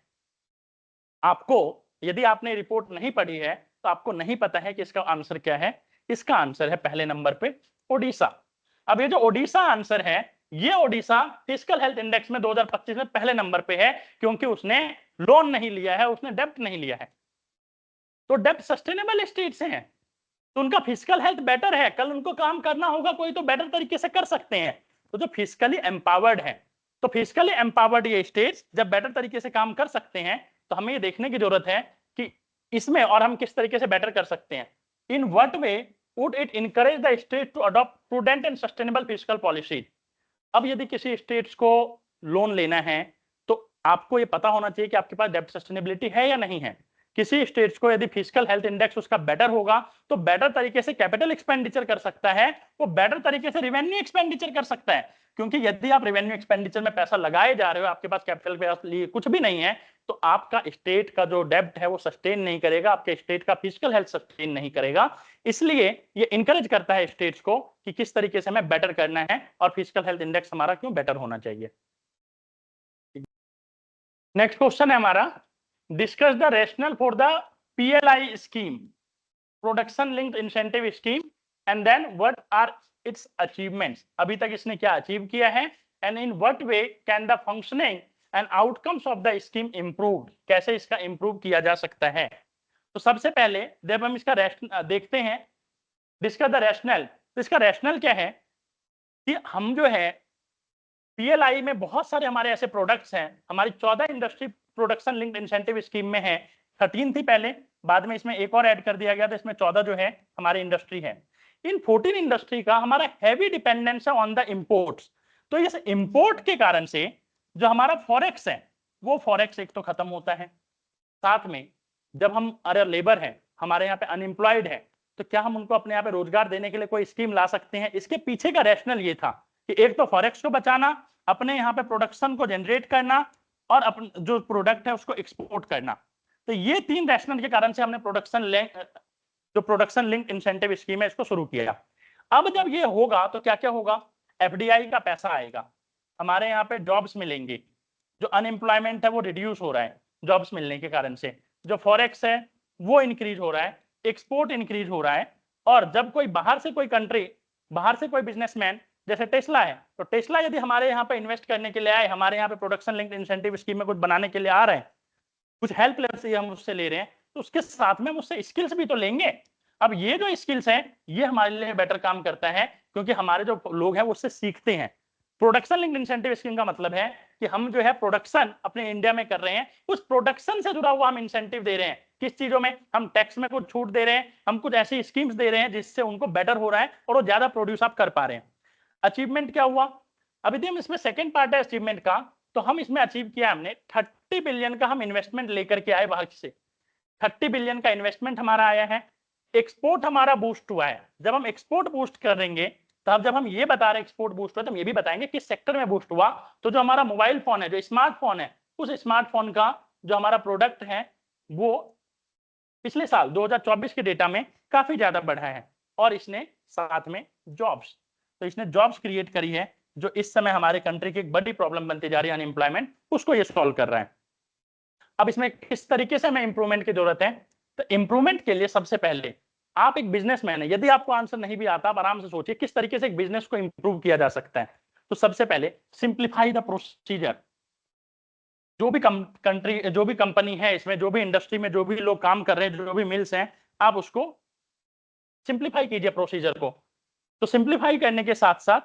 आपको यदि आपने रिपोर्ट नहीं पढ़ी है तो आपको नहीं पता है कि इसका आंसर क्या है। इसका आंसर है पहले नंबर पे ओडिशा। अब ये जो ओडिशा आंसर है, ये ओडिशा फिस्कल हेल्थ इंडेक्स में 2025 में पहले नंबर पे है, क्योंकि उसने लोन नहीं लिया है, उसने डेब्ट नहीं लिया है। तो डेब्ट सस्टेनेबल स्टेट से हैं तो उनका फिस्कल हेल्थ बेटर है, कल उनको काम करना होगा कोई तो बेटर तरीके से कर सकते हैं। तो जो फिस्कली एम्पावर्ड है, तो फिस्कली एम्पावर्ड ये स्टेट्स जब बेटर तरीके से काम कर सकते हैं तो हमें ये देखने की जरूरत है कि इसमें और हम किस तरीके से बेटर कर सकते हैं। In what way would it encourage the state to adopt prudent and sustainable fiscal policy. अब यदि किसी स्टेट्स को लोन लेना है तो आपको ये पता होना चाहिए कि आपके पास डेब्ट सस्टेनेबिलिटी है या नहीं है। किसी स्टेट्स को यदि फिस्कल हेल्थ इंडेक्स उसका बेटर होगा तो बेटर तरीके से कैपिटल एक्सपेंडिचर कर सकता है, वो बेटर तरीके से रेवेन्यू एक्सपेंडिचर कर सकता है। क्योंकि यदि आप रेवेन्यू एक्सपेंडिचर में पैसा लगाए जा रहे हो, आपके पास कैपिटल के लिए कुछ भी नहीं है, तो आपका स्टेट का जो डेब्ट है वो सस्टेन नहीं करेगा, आपके स्टेट का फिस्कल हेल्थ सस्टेन नहीं करेगा। इसलिए ये इंकरेज करता है स्टेट्स को कि किस तरीके से हमें बेटर करना है और फिस्कल हेल्थ इंडेक्स हमारा क्यों बेटर होना चाहिए। नेक्स्ट क्वेश्चन है हमारा, discuss the rational for the PLI scheme, production linked incentive scheme, and then what are its achievements. अभी तक इसने क्या अचीव किया है, and in what way can the functioning and outcomes of the scheme improved, कैसे इसका improve किया जा सकता है। तो सबसे पहले जब हम इसका देखते हैं, डिस्कस द रैशनल, तो इसका रैशनल क्या है कि हम जो है पीएलआई में बहुत सारे हमारे ऐसे प्रोडक्ट्स हैं, हमारी 14 industry production linked incentive scheme में है, 13 थी पहले, बाद में इसमें एक और ऐड कर दिया गया, तो इसमें 14 जो है हमारी इंडस्ट्री है। इन 14 इंडस्ट्री का हमारा हैवी डिपेंडेंस है ऑन द इंपोर्ट्स। तो इस इंपोर्ट के कारण से जो हमारा फॉरेक्स है, वो फॉरेक्स एक तो खत्म होता है, साथ में जब हम अरे लेबर है हमारे यहाँ पे अनएम्प्लॉयड है, तो क्या हम उनको अपने यहाँ पे रोजगार देने के लिए कोई स्कीम ला सकते हैं। इसके पीछे का रैशनल ये था कि एक तो फॉरेक्स को बचाना, अपने यहाँ पे प्रोडक्शन को जनरेट करना, और अपन जो प्रोडक्ट है उसको एक्सपोर्ट करना। तो ये तीन रैशनल के कारण से हमने जो प्रोडक्शन लिंक इंसेंटिव स्कीम है इसको शुरू किया। अब जब ये होगा तो क्या क्या होगा, एफडीआई का पैसा आएगा, हमारे यहाँ पे जॉब्स मिलेंगे, जो अनएम्प्लॉयमेंट है वो रिड्यूस हो रहा है जॉब्स मिलने के कारण से, जो फॉरेक्स है वो इंक्रीज हो रहा है, एक्सपोर्ट इंक्रीज हो रहा है। और जब कोई बाहर से कोई कंट्री, बाहर से कोई बिजनेसमैन जैसे टेस्ला है, तो टेस्ला यदि हमारे यहाँ पे इन्वेस्ट करने के लिए आए, हमारे यहाँ पे प्रोडक्शन लिंक्ड इंसेंटिव स्कीम में कुछ बनाने के लिए आ रहे हैं, कुछ हेल्प लेवल हम उससे ले रहे हैं, तो उसके साथ में उससे स्किल्स भी तो लेंगे। अब ये जो स्किल्स है ये हमारे लिए बेटर काम करता है, क्योंकि हमारे जो लोग हैं वो उससे सीखते हैं। प्रोडक्शन लिंक्ड इंसेंटिव स्कीम का मतलब है कि हम जो है प्रोडक्शन अपने इंडिया में कर रहे हैं, उस प्रोडक्शन से जुड़ा हुआ हम इंसेंटिव दे रहे हैं। किस चीजों में, हम टैक्स में कुछ छूट दे रहे हैं, हम कुछ ऐसी स्कीम्स दे रहे हैं जिससे उनको बेटर हो रहा है और वो ज्यादा प्रोड्यूस आप कर पा रहे हैं। अचीवमेंट क्या हुआ, अभी हम इसमें सेकंड पार्ट है अचीवमेंट का, तो हम इसमें अचीव किया हमने 30 बिलियन का हम इन्वेस्टमेंट लेकर के आए बाहर से, 30 बिलियन का इन्वेस्टमेंट हमारा आया है। एक्सपोर्ट हमारा बूस्ट हुआ है, जब हम एक्सपोर्ट बूस्ट करेंगे तो अब जब हम ये बता रहे हैं एक्सपोर्ट बूस्ट हुआ, तो हम ये भी बताएंगे किस सेक्टर में बूस्ट हुआ। तो जो हमारा मोबाइल फोन है, जो स्मार्टफोन है, उस स्मार्टफोन का जो हमारा प्रोडक्ट है वो पिछले साल 2024 के डेटा में काफी ज्यादा बढ़ा है। और इसने साथ में जॉब्स, तो इसने जॉब्स क्रिएट करी है, जो इस समय हमारे कंट्री की एक बड़ी प्रॉब्लम बनती जा रही है अनएम्प्लॉयमेंट, उसको ये सॉल्व कर रहा है। अब इसमें किस तरीके से हमें इंप्रूवमेंट की जरूरत है, तो इंप्रूवमेंट के लिए सबसे पहले आप एक बिजनेसमैन है, यदि आपको आंसर नहीं भी आता आप आराम से सोचिए किस तरीके से एक बिजनेस को इंप्रूव किया जा सकता है। तो सबसे पहले सिंप्लीफाई द प्रोसीजर, जो भी कंट्री, जो भी कंपनी है इसमें, जो भी इंडस्ट्री में जो भी लोग काम कर रहे हैं, जो भी मिल्स हैं, आप उसको सिंप्लीफाई कीजिए प्रोसीजर को। तो सिंप्लीफाई करने के साथ साथ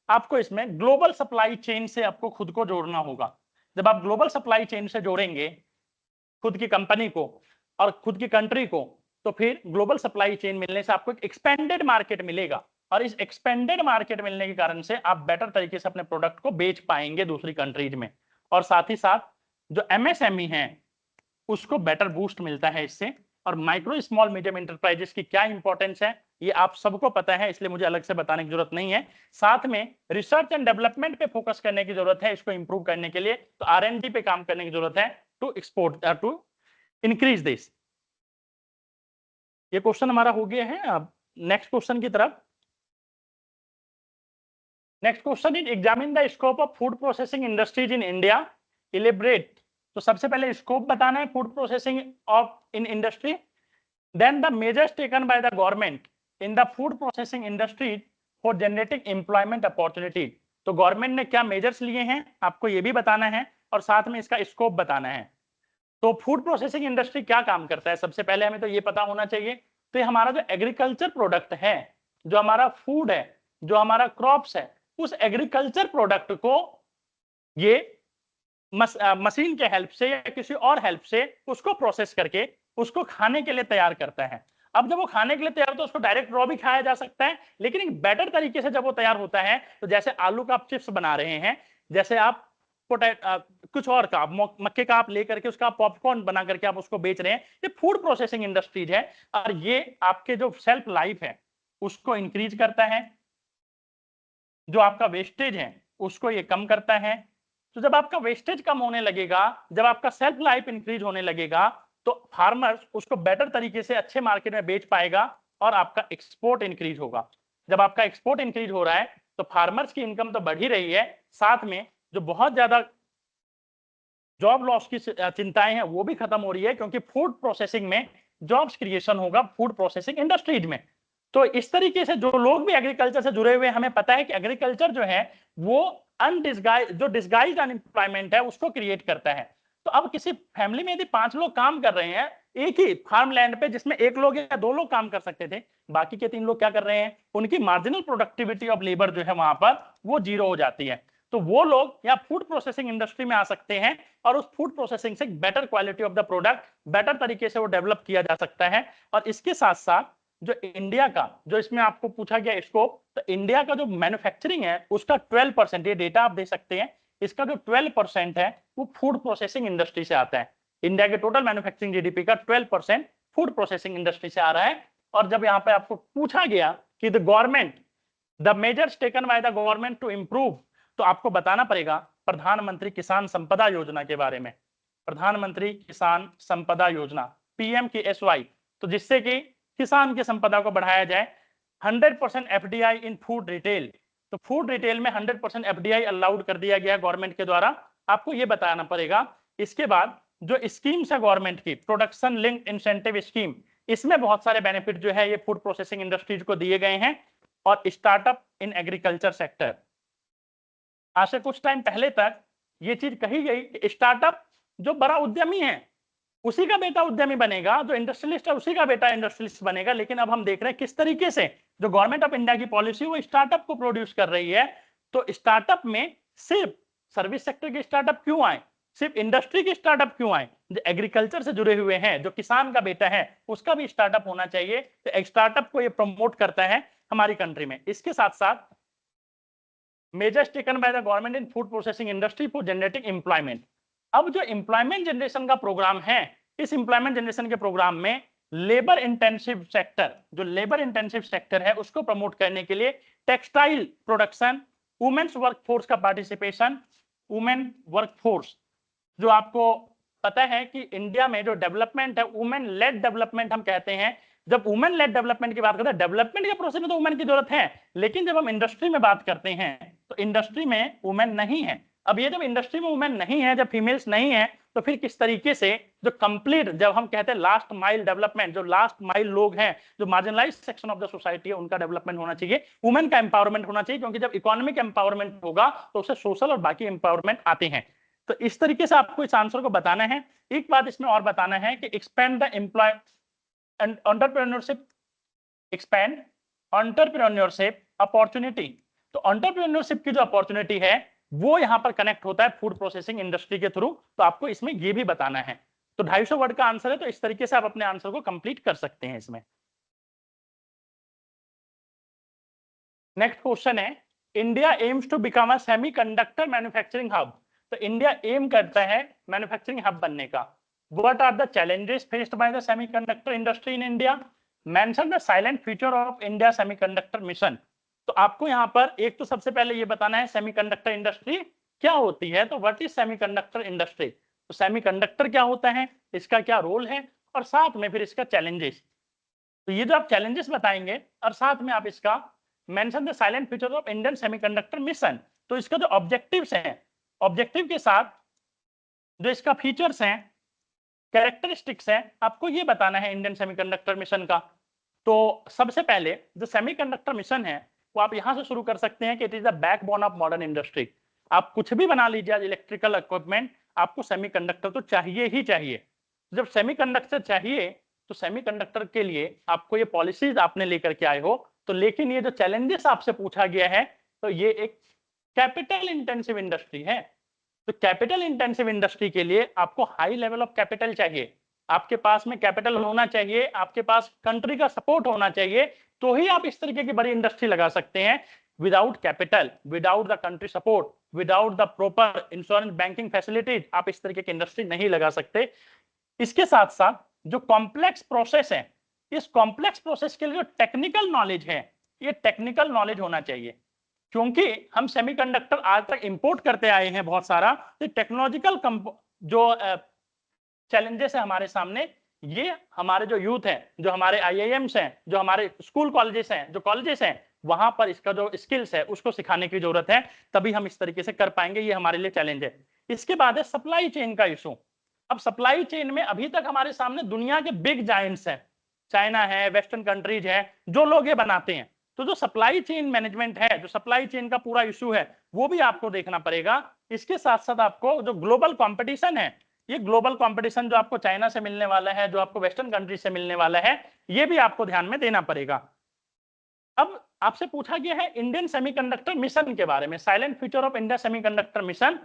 आपको इसमें ग्लोबल सप्लाई चेन से आपको खुद को जोड़ना होगा। जब आप ग्लोबल सप्लाई चेन से जोड़ेंगे खुद की कंपनी को और खुद की कंट्री को, तो फिर ग्लोबल सप्लाई चेन मिलने से आपको एक एक्सपेंडेड मार्केट मिलेगा, और इस एक्सपेंडेड मार्केट मिलने के कारण से आप बेटर तरीके से अपने प्रोडक्ट को बेच पाएंगे दूसरी कंट्रीज में। और साथ ही साथ जो एमएसएमई है उसको बेटर बूस्ट मिलता है इससे। और माइक्रो स्मॉल मीडियम इंटरप्राइजेस की क्या इंपॉर्टेंस है, ये आप सबको पता है, इसलिए मुझे अलग से बताने की जरूरत नहीं है। साथ में रिसर्च एंड डेवलपमेंट पे फोकस करने की जरूरत है इसको इंप्रूव करने के लिए, तो R&D पे काम करने की जरूरत है to export to increase this. ये क्वेश्चन हमारा हो गया है। अब नेक्स्ट क्वेश्चन की तरफ। Next question is examine the scope of food processing industries in India, elaborate. तो सबसे पहले स्कोप बताना है food processing of in industry, then the measures taken by the government in the food processing industry for generating employment opportunity. तो government ने क्या measures लिए हैं आपको ये भी बताना है और साथ में इसका स्कोप बताना है। तो फूड प्रोसेसिंग इंडस्ट्री क्या काम करता है, सबसे पहले हमें तो ये पता होना चाहिए। तो ये हमारा जो एग्रीकल्चर प्रोडक्ट है, जो हमारा फूड है, जो हमारा क्रॉप्स है, उस एग्रीकल्चर प्रोडक्ट को ये मशीन के हेल्प से या किसी और हेल्प से उसको प्रोसेस करके उसको खाने के लिए तैयार करता है। अब जब वो खाने के लिए तैयार होता है उसको डायरेक्ट रॉ भी खाया जा सकता है, लेकिन एक बेटर तरीके से जब वो तैयार होता है, तो जैसे आलू का आप चिप्स बना रहे हैं, जैसे आप कुछ और का मक्के का आप लेकर के उसका पॉपकॉर्न बना करके आप उसको बेच रहे हैं, ये फूड प्रोसेसिंग इंडस्ट्रीज है और ये आपके जो सेल्फ लाइफ है उसको इंक्रीज करता है, जो आपका वेस्टेज है उसको ये कम करता है। तो जब आपका वेस्टेज कम होने लगेगा, जब आपका सेल्फ लाइफ इंक्रीज होने लगेगा, तो फार्मर्स उसको बेटर तरीके से अच्छे मार्केट में बेच पाएगा और आपका एक्सपोर्ट इंक्रीज होगा। जब आपका एक्सपोर्ट इंक्रीज हो रहा है तो फार्मर्स की इनकम तो बढ़ ही रही है, साथ में जो बहुत ज्यादा जॉब लॉस की चिंताएं हैं वो भी खत्म हो रही है, क्योंकि फूड प्रोसेसिंग में जॉब्स क्रिएशन होगा फूड प्रोसेसिंग इंडस्ट्रीज में। तो इस तरीके से जो लोग भी एग्रीकल्चर से जुड़े हुए हैं, हमें पता है कि एग्रीकल्चर जो है वो जो डिस्गाइज्ड अनएम्प्लॉयमेंट है उसको क्रिएट करता है। तो अब किसी फैमिली में यदि 5 लोग काम कर रहे हैं एक ही फार्म लैंड पे, जिसमें 1 लोग या 2 लोग काम कर सकते थे, बाकी के 3 लोग क्या कर रहे हैं, उनकी मार्जिनल प्रोडक्टिविटी ऑफ लेबर जो है वहां पर वो 0 हो जाती है। तो वो लोग या फूड प्रोसेसिंग इंडस्ट्री में आ सकते हैं और उस फूड प्रोसेसिंग से better quality of the product better तरीके से वो डेवलप किया जा सकता है। और इसके साथ साथ जो इंडिया का, जो इसमें आपको पूछा गया स्कोप, तो इंडिया का जो मैन्युफैक्चरिंग है उसका 12%, ये डेटा आप दे सकते हैं, इसका जो 12% है वो फूड प्रोसेसिंग इंडस्ट्री से आता है। इंडिया के टोटल मैन्युफैक्चरिंग जीडीपी का 12% फूड प्रोसेसिंग इंडस्ट्री से आ रहा है। और जब यहाँ पे आपको पूछा गया कि the measures taken by the government to improve, तो आपको बताना पड़ेगा प्रधानमंत्री किसान संपदा योजना के बारे में। प्रधानमंत्री किसान संपदा योजना, PMKSY, तो जिससे कि किसान की संपदा को बढ़ाया जाए। 100% FDI इन फूड रिटेल, तो फूड रिटेल में 100% FDI अलाउड कर दिया गया गवर्नमेंट के द्वारा, आपको ये बताना पड़ेगा। इसके बाद जो स्कीम्स है गवर्नमेंट की, प्रोडक्शन लिंक्ड इंसेंटिव स्कीम, इसमें बहुत सारे बेनिफिट जो है ये फूड प्रोसेसिंग इंडस्ट्रीज को दिए गए हैं। और स्टार्टअप इन एग्रीकल्चर सेक्टर, आज से कुछ टाइम पहले तक ये चीज कही गई कि स्टार्टअप जो बड़ा उद्यमी है उसी का बेटा उद्यमी बनेगा, जो इंडस्ट्रियलिस्ट है उसी का बेटा इंडस्ट्रियलिस्ट बनेगा। लेकिन अब हम देख रहे हैं किस तरीके से जो गवर्नमेंट ऑफ इंडिया की पॉलिसी वो स्टार्टअप को प्रोड्यूस कर रही है। तो स्टार्टअप में सिर्फ सर्विस सेक्टर के स्टार्टअप क्यों आए, सिर्फ इंडस्ट्री के स्टार्टअप क्यों आए, जो एग्रीकल्चर से जुड़े हुए हैं, जो किसान का बेटा है उसका भी स्टार्टअप होना चाहिए। तो स्टार्टअप को ये प्रमोट करता है हमारी कंट्री में। इसके साथ साथ measures taken by the government in food processing industry for generating employment. अब जो एम्प्लॉयमेंट जनरेशन का प्रोग्राम है, इस एम्प्लॉयमेंट जनरेशन के प्रोग्राम में लेबर इंटेंसिव सेक्टर, जो लेबर इंटेंसिव सेक्टर है उसको प्रमोट करने के लिए टेक्सटाइल प्रोडक्शन, वुमेन्स वर्कफोर्स का पार्टिसिपेशन, वुमेन वर्कफोर्स, जो आपको पता है कि इंडिया में जो डेवलपमेंट है वुमेन लेड डेवलपमेंट हम कहते हैं। जब वुमेन लेड डेवलपमेंट की बात करते हैं, डेवलपमेंट के प्रोसेस में तो वुमेन की जरूरत है, लेकिन जब हम इंडस्ट्री में बात करते हैं तो इंडस्ट्री में वुमेन नहीं है। अब ये जब इंडस्ट्री में वुमेन नहीं है, जब फीमेल्स नहीं है, तो फिर किस तरीके से जो कंप्लीट, जब हम कहते हैं लास्ट माइल डेवलपमेंट, जो लास्ट माइल लोग हैं, जो marginalize section of the society है, उनका डेवलपमेंट होना चाहिए, वुमेन का एम्पावरमेंट होना चाहिए, क्योंकि जब इकोनॉमिक एम्पावरमेंट होगा तो उससे सोशल और बाकी एम्पावरमेंट आते हैं। तो इस तरीके से आपको इस आंसर को बताना है। एक बात इसमें और बताना है कि expand the employ entrepreneurship, expand entrepreneurship opportunity. तो एंटरप्रेन्योरशिप की जो अपॉर्चुनिटी है वो यहां पर कनेक्ट होता है फूड प्रोसेसिंग इंडस्ट्री के थ्रू। तो आपको इसमें ये भी बताना है। तो 250 वर्ड का आंसर है, तो इस तरीके से आप अपने आंसर को कंप्लीट कर सकते हैं इसमें। नेक्स्ट क्वेश्चन है, India aims to become a semiconductor manufacturing hub. तो इंडिया एम करता है मैन्युफैक्चरिंग हब बनने का। What are the challenges faced by the semiconductor industry in India. Mention the salient future of India semiconductor mission. तो आपको यहाँ पर एक तो सबसे पहले ये बताना है सेमीकंडक्टर इंडस्ट्री क्या होती है। तो व्हाट इज सेमीकंडक्टर इंडस्ट्री, तो सेमीकंडक्टर क्या होता है, इसका क्या रोल है, और साथ में फिर इसका चैलेंजेस। तो ये जो आप चैलेंजेस बताएंगे और साथ में आप इसका mention the salient future of Indian semiconductor mission, तो इसका जो ऑब्जेक्टिव्स हैं, ऑब्जेक्टिव के साथ जो इसका फीचर्स हैं, कैरेक्टरिस्टिक्स हैं, आपको ये बताना है इंडियन सेमीकंडक्टर मिशन का। तो सबसे पहले जो सेमीकंडक्टर मिशन है वो आप यहां से शुरू कर सकते हैं कि it is the backbone of modern industry. आप कुछ भी बना लीजिए आज इलेक्ट्रिकल इक्विपमेंट, आपको सेमीकंडक्टर तो चाहिए ही चाहिए। जब सेमीकंडक्टर चाहिए तो सेमीकंडक्टर के लिए आपको ये पॉलिसीज आपने लेकर के आए हो, तो लेकिन ये जो चैलेंजेस आपसे पूछा गया है, तो ये एक कैपिटल इंटेंसिव इंडस्ट्री है। तो कैपिटल इंटेंसिव इंडस्ट्री के लिए आपको हाई लेवल ऑफ कैपिटल चाहिए, आपके पास में कैपिटल होना चाहिए, आपके पास कंट्री का सपोर्ट होना चाहिए, तो ही आप इस तरीके की बड़ी इंडस्ट्री लगा सकते हैं। Without capital, without the country support, without the proper insurance banking facilities, आप इस तरीके की इंडस्ट्री नहीं लगा सकते। इसके साथ साथ जो कॉम्प्लेक्स प्रोसेस है, इस कॉम्प्लेक्स प्रोसेस के लिए जो टेक्निकल नॉलेज है, ये टेक्निकल नॉलेज होना चाहिए। क्योंकि हम सेमीकंडक्टर आज तक इंपोर्ट करते आए हैं बहुत सारा, तो टेक्नोलॉजिकल जो चैलेंजेस है हमारे सामने, ये हमारे जो यूथ है, जो हमारे आईआईएम्स हैं, जो हमारे स्कूल कॉलेजेस हैं, जो कॉलेजेस हैं, वहां पर इसका जो स्किल्स है उसको सिखाने की जरूरत है, तभी हम इस तरीके से कर पाएंगे। ये हमारे लिए चैलेंज है। इसके बाद है सप्लाई चेन का इशू। अब सप्लाई चेन में अभी तक हमारे सामने दुनिया के बिग जायंट्स हैं, चाइना है, वेस्टर्न कंट्रीज है, जो लोग ये बनाते हैं। तो जो सप्लाई चेन मैनेजमेंट है, जो सप्लाई चेन का पूरा इशू है, वो भी आपको देखना पड़ेगा। इसके साथ साथ आपको जो ग्लोबल कंपटीशन है, ये ग्लोबल कंपटीशन जो आपको चाइना से मिलने वाला है, जो आपको वेस्टर्न कंट्री से मिलने वाला है, ये भी आपको ध्यान में देना पड़ेगा। अब आपसे पूछा गया है इंडियन सेमीकंडक्टर मिशन के बारे में, silent future of India semiconductor mission.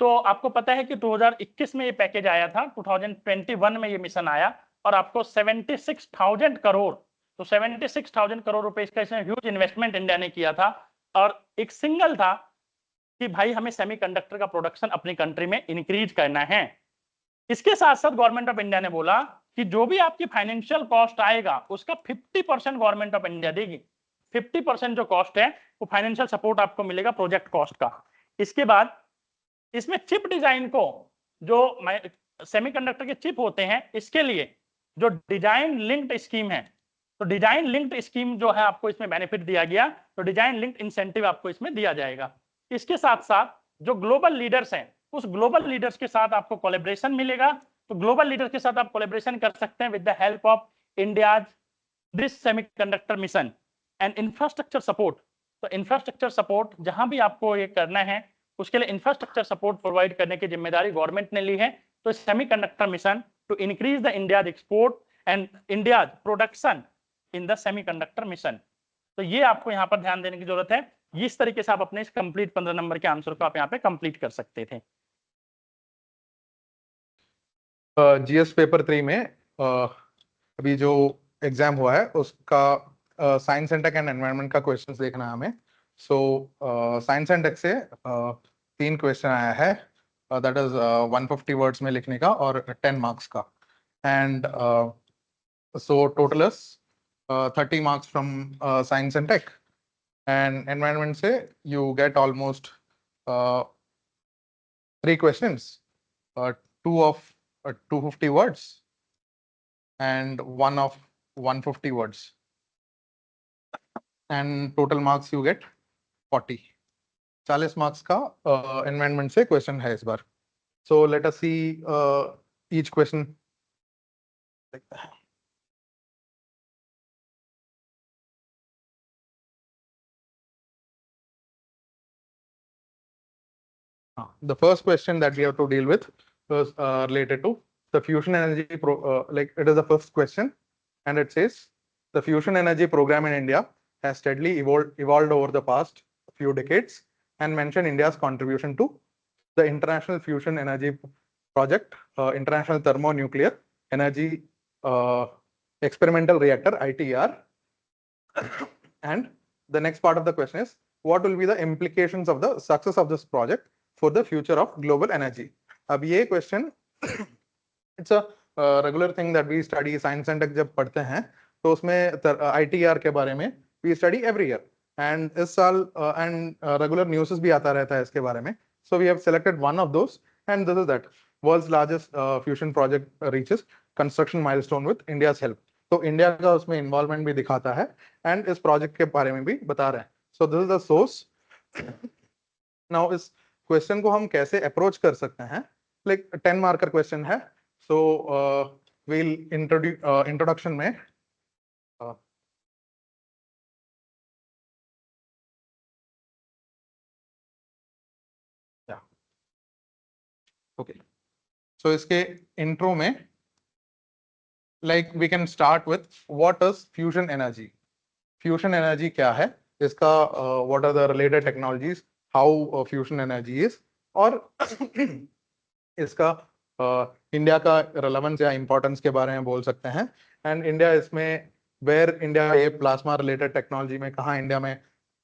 तो आपको पता है कि 2021 में ये पैकेज आया था, 2021 में ये मिशन आया, और आपको 76,000 करोड़, तो 76,000 करोड़ रुपए इसका इसमें ह्यूज इन्वेस्टमेंट इंडिया ने किया था। और एक सिंगल था कि भाई हमें सेमीकंडक्टर का प्रोडक्शन अपनी कंट्री में इंक्रीज करना है। इसके साथ साथ गवर्नमेंट ऑफ इंडिया ने बोला कि जो भी आपकी फाइनेंशियल कॉस्ट आएगा उसका 50% गवर्नमेंट ऑफ इंडिया देगी। 50% जो कॉस्ट है वो फाइनेंशियल सपोर्ट आपको मिलेगा प्रोजेक्ट कॉस्ट का। इसके बाद इसमें चिप डिजाइन को, जो सेमीकंडक्टर के चिप होते हैं, इसके लिए जो डिजाइन लिंक्ड स्कीम है, तो डिजाइन लिंक्ड स्कीम जो है आपको इसमें बेनिफिट दिया गया, तो डिजाइन लिंक्ड इंसेंटिव आपको इसमें दिया जाएगा। इसके साथ साथ जो ग्लोबल लीडर्स हैं, उस ग्लोबल लीडर्स के साथ आपको कोलैबोरेशन मिलेगा। तो ग्लोबल लीडर्स के साथ आप कोलैबोरेशन कर सकते हैं with the help of India's this semiconductor mission and infrastructure support. तो इंफ्रास्ट्रक्चर सपोर्ट जहां भी आपको ये करना है, उसके लिए इंफ्रास्ट्रक्चर सपोर्ट प्रोवाइड करने की जिम्मेदारी गवर्नमेंट ने ली है। तो semiconductor mission to increase the India's export and India's production in the semiconductor mission. तो ये आपको यहाँ पर ध्यान देने की जरूरत है। इस तरीके से आप अपने इस कंप्लीट 15 नंबर के आंसर को आप यहाँ पे कंप्लीट कर सकते थे। जीएस पेपर 3 में अभी जो एग्जाम हुआ है उसका science and tech and environment का क्वेश्चंस देखना है हमें। सो साइंस एंड टेक से 3 क्वेश्चन आया है, दैट इज 150 वर्ड्स में लिखने का और 10 मार्क्स का, and so total is 30 marks from science and tech. And environment से you get almost 3 questions, 2 of 250 words and 1 of 150 words, and total marks you get 40. 40 marks का environment से question है इस बार. So let us see each question like that. The first question that we have to deal with was related to the fusion energy like it is the first question, and it says the fusion energy program in India has steadily evolved over the past few decades, and mention India's contribution to the International Fusion Energy Project, International Thermonuclear Energy Experimental Reactor (ITER). And the next part of the question is, what will be the implications of the success of this project for the future of global energy? अब ये question it's a regular thing that we study science and tech जब पढ़ते हैं तो उसमें ITR के बारे में we study every year, and इस साल एंड रेगुलर न्यूज़ भी आता रहता है इसके बारे में. So we have selected one of those, and this is that world's largest fusion project reaches construction milestone with India's help. तो इंडिया का उसमें इन्वॉल्वमेंट भी दिखाता है एंड इस प्रोजेक्ट के बारे में भी बता रहे हैं. So this is the source. Now इस क्वेश्चन को हम कैसे अप्रोच कर सकते हैं, लाइक 10 मार्कर क्वेश्चन है. सो we'll introduction में ओके. सो इसके इंट्रो में like we can start with what is fusion energy. Fusion energy क्या है, इसका what are the related technologies, how fusion energy is, और इसका इंडिया का रेलेवेंस या इंपॉर्टेंस के बारे में बोल सकते हैं. एंड इंडिया इसमें वेयर इंडिया ये प्लाज्मा रिलेटेड टेक्नोलॉजी में कहाँ इंडिया में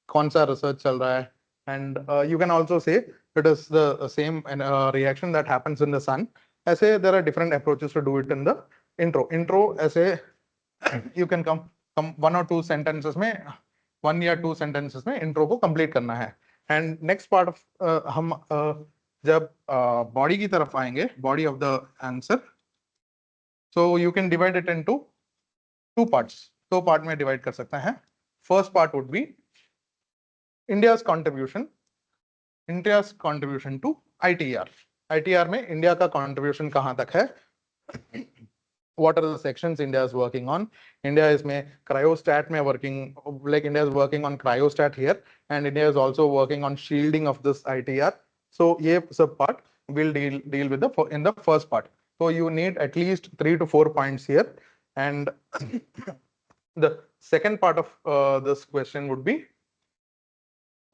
कौन सा रिसर्च चल रहा है. And you can also say it is the same reaction that happens in the sun. ऐसे there are different approaches to do it in the intro. ऐसे you can come 1 or 2 sentences में, 1 या 2 sentences में intro को complete करना है. And next part of हम जब बॉडी की तरफ आएंगे, body of the answer, so you can divide it into 2 parts. 2 part में डिवाइड कर सकते हैं. First part would be India's contribution to ITR. ITR में इंडिया का कंट्रीब्यूशन कहां तक है, what are the sections India is working on. India is cryostat mein working, like India is working on cryostat here, and India is also working on shielding of this ITR. So ye sub part will deal with in the first part. So you need at least 3 to 4 points here. And the second part of this question would be,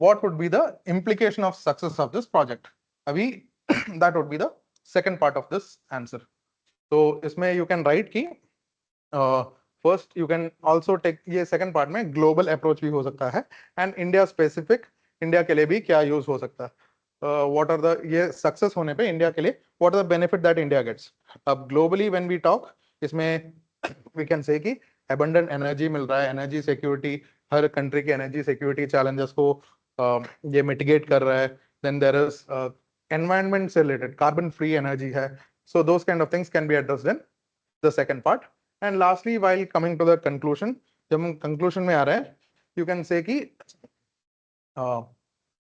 what would be the implication of success of this project. Abhi that would be the second part of this answer. तो इसमें you can write की first you can also take, ये second part में global approach भी हो सकता है, and India specific, India के लिए भी क्या यूज हो सकता है, व्हाट आर द, ये सक्सेस होने पे इंडिया के लिए what are the benefit that India gets. अब ग्लोबली व्हेन वी टॉक, इसमें वी कैन से कि अबंडेंट एनर्जी मिल रहा है, एनर्जी सिक्योरिटी, हर कंट्री के एनर्जी सिक्योरिटी चैलेंजेस को ये मिटिगेट कर रहा है. देन देयर इज एनवायरनमेंट से रिलेटेड कार्बन फ्री एनर्जी है. So those kind of things can be addressed in the second part. And lastly, while coming to the conclusion, जब हम conclusion में आ रहे हैं, you can say कि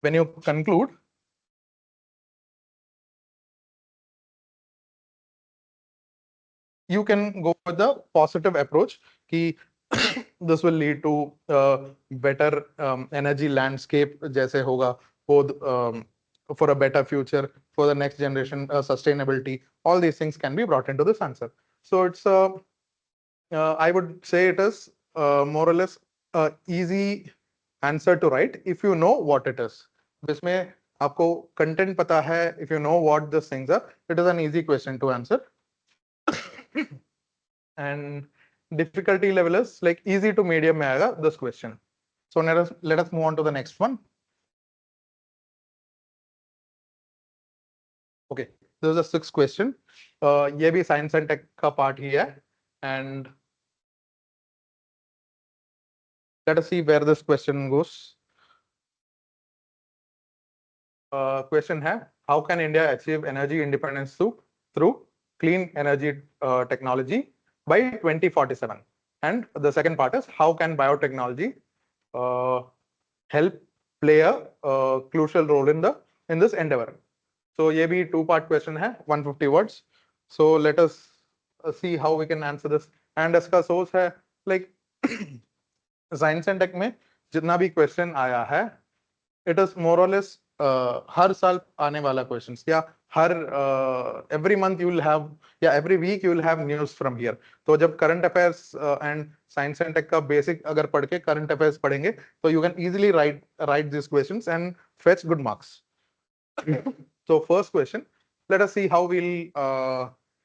when you conclude, you can go with the positive approach कि this will lead to better energy landscape जैसे होगा, both for a better future, for the next generation, sustainability, all these things can be brought into this answer. So it's I would say it is more or less easy answer to write if you know what it is. जिसमें आपको content पता है, if you know what these things are, it is an easy question to answer. And difficulty level is like easy to medium में आएगा this question. So let us move on to the next one. Okay, this is the 6th question. ये भी science and tech का part ही है, and let us see where this question goes. Question है, how can India achieve energy independence through clean energy technology by 2047? And the second part is, how can biotechnology help play a crucial role in this endeavor? So ये भी 2-part question है, 150 words. So let us see how we can answer this. And इसका source है like science and tech में जितना भी question आया है, it is more or less हर साल आने वाला questions, या हर every month you will have, या every week you will have news from here. तो जब current affairs and science and tech का basic अगर पढ़ के current affairs पढ़ेंगे, तो you can easily write these questions and fetch good marks. So first question, let us see how we'll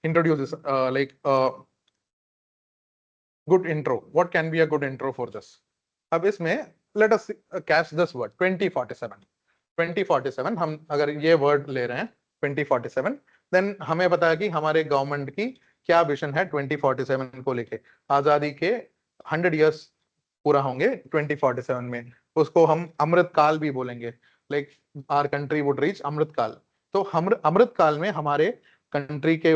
introduce this, like good intro. What can be a good intro for this? अब इसमें let us catch this word 2047. 2047 हम अगर ये word ले रहे हैं 2047, then हमें पता है कि हमारे गवर्नमेंट की क्या विजन है 2047 को लेके. आजादी के 100 years पूरा होंगे 2047 में, उसको हम अमृत काल भी बोलेंगे, like our country would reach Amrit Kaal. तो हम अमृत काल में हमारे कंट्री के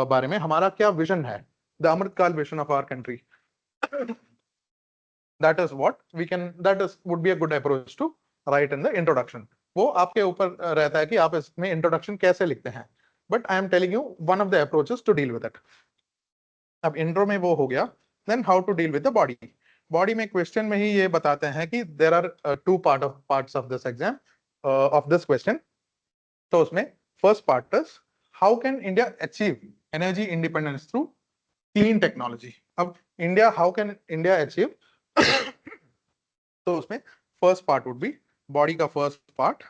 बारे में हमारा क्या विजन है, the Amrit Kaal vision of our country, that is what we can, that is would be a good approach to write in the introduction। वो आपके ऊपर रहता है कि आप इसमें इंट्रोडक्शन कैसे लिखते हैं, but I am telling you one of the approaches to deal with it. अब इंट्रो में वो हो गया, then how to deal with the body. Body में क्वेश्चन में ही ये बताते हैं कि there are two parts of this exam, of this question. तो उसमें first part is how can India achieve energy independence through clean technology. अब India, how can India achieve, तो उसमें first part would B body का first part,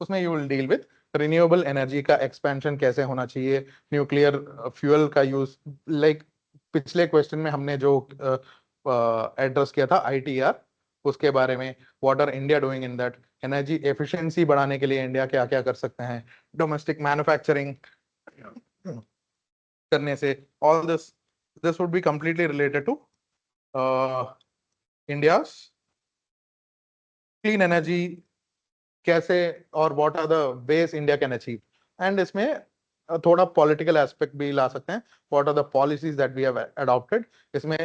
उसमें you will deal with renewable energy का expansion कैसे होना चाहिए, nuclear fuel का यूज, लाइक पिछले क्वेश्चन में हमने जो एड्रेस किया था ITR, उसके बारे में what R India doing in that, energy efficiency बढ़ाने के लिए इंडिया क्या क्या कर सकते हैं, डोमेस्टिक मैन्युफैक्चरिंग करने से, all this would be completely related to India's clean energy कैसे, और what are the ways India can achieve. And इसमें थोड़ा पॉलिटिकल एस्पेक्ट भी ला सकते हैं, what are the policies that we have adopted. इसमें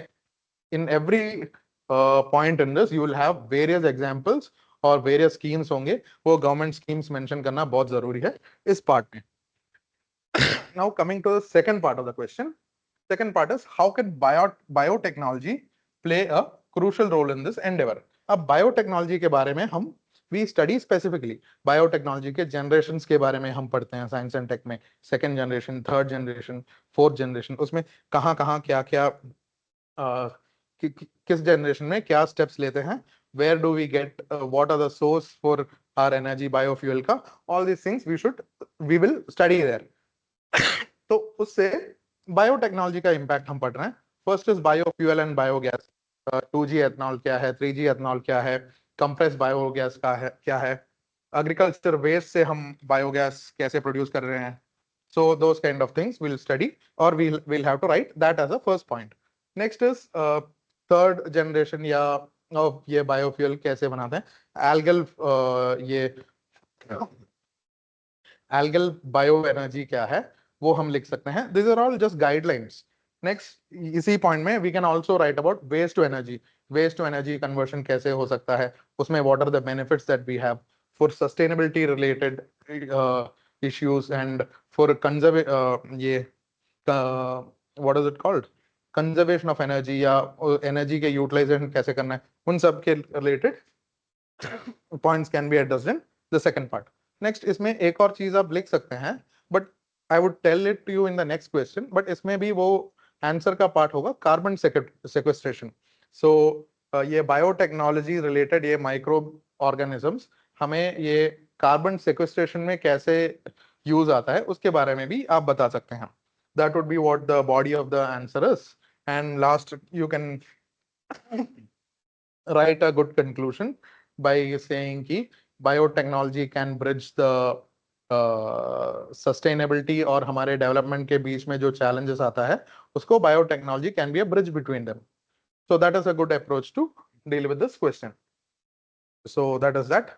in every point in this you will have various examples और वेरियस स्कीम्स होंगे, वो गवर्नमेंट स्कीम्स मेंशन करना बहुत जरूरी है इस पार्ट में। Now coming to the second part of the question, second part is how can biotechnology play a crucial role in this endeavor। अब बायोटेक्नोलॉजी के बारे में हम वी स्टडी स्पेसिफिकली बायोटेक्नोलॉजी के जनरेशंस के बारे में हम पढ़ते हैं साइंस एंड टेक में, second generation, third generation, fourth generation, उसमें कहाँ कहाँ क्या क्या किस जनरेशन में क्या स्टेप्स लेते हैं, where do we get, what are the source for our energy biofuel का, all these things we will study there. तो उससे बायोटेक्नोलॉजी का इंपैक्ट हम पढ़ रहे हैं। First is biofuel and biogas, 2G ethanol क्या है, 3G एथनॉल क्या है, कंप्रेस बायोगैस का है क्या है, एग्रीकल्चर वेस्ट से हम बायोगैस कैसे प्रोड्यूस कर रहे हैं। So those kind of things will study और we'll have to write that as a first point। Next is third generation या ये बायोफ्यूल कैसे बनाते हैं, एल्गल ये एल्गल बायो एनर्जी क्या है वो हम लिख सकते हैं। This are all just guidelines. Next इसी पॉइंट में we can also write about waste to energy, waste to energy conversion कैसे हो सकता है, उसमें what are the benefits that we have for sustainability related issues and for ये what is it called, conservation of energy या energy के utilisation कैसे करना है, उन सब के related points can be addressed in the second part. Next इसमें एक और चीज आप लिख सकते हैं, but I would tell it to you in the next question, but इसमें भी वो आंसर का पार्ट होगा कार्बन सेक्वेस्ट्रेशन। सो ये बायोटेक्नोलॉजी रिलेटेड ये माइक्रो ऑर्गेनिजम्स हमें ये कार्बन सेक्वेस्ट्रेशन में कैसे यूज आता है उसके बारे में भी आप बता सकते हैं। That would be what the body of the answer is, and last you can write a good conclusion by saying कि biotechnology can bridge the sustainability और हमारे डेवलपमेंट के बीच में जो challenges आता है उसको biotechnology can be a bridge between them। So that is a good approach to deal with this question। So that is that।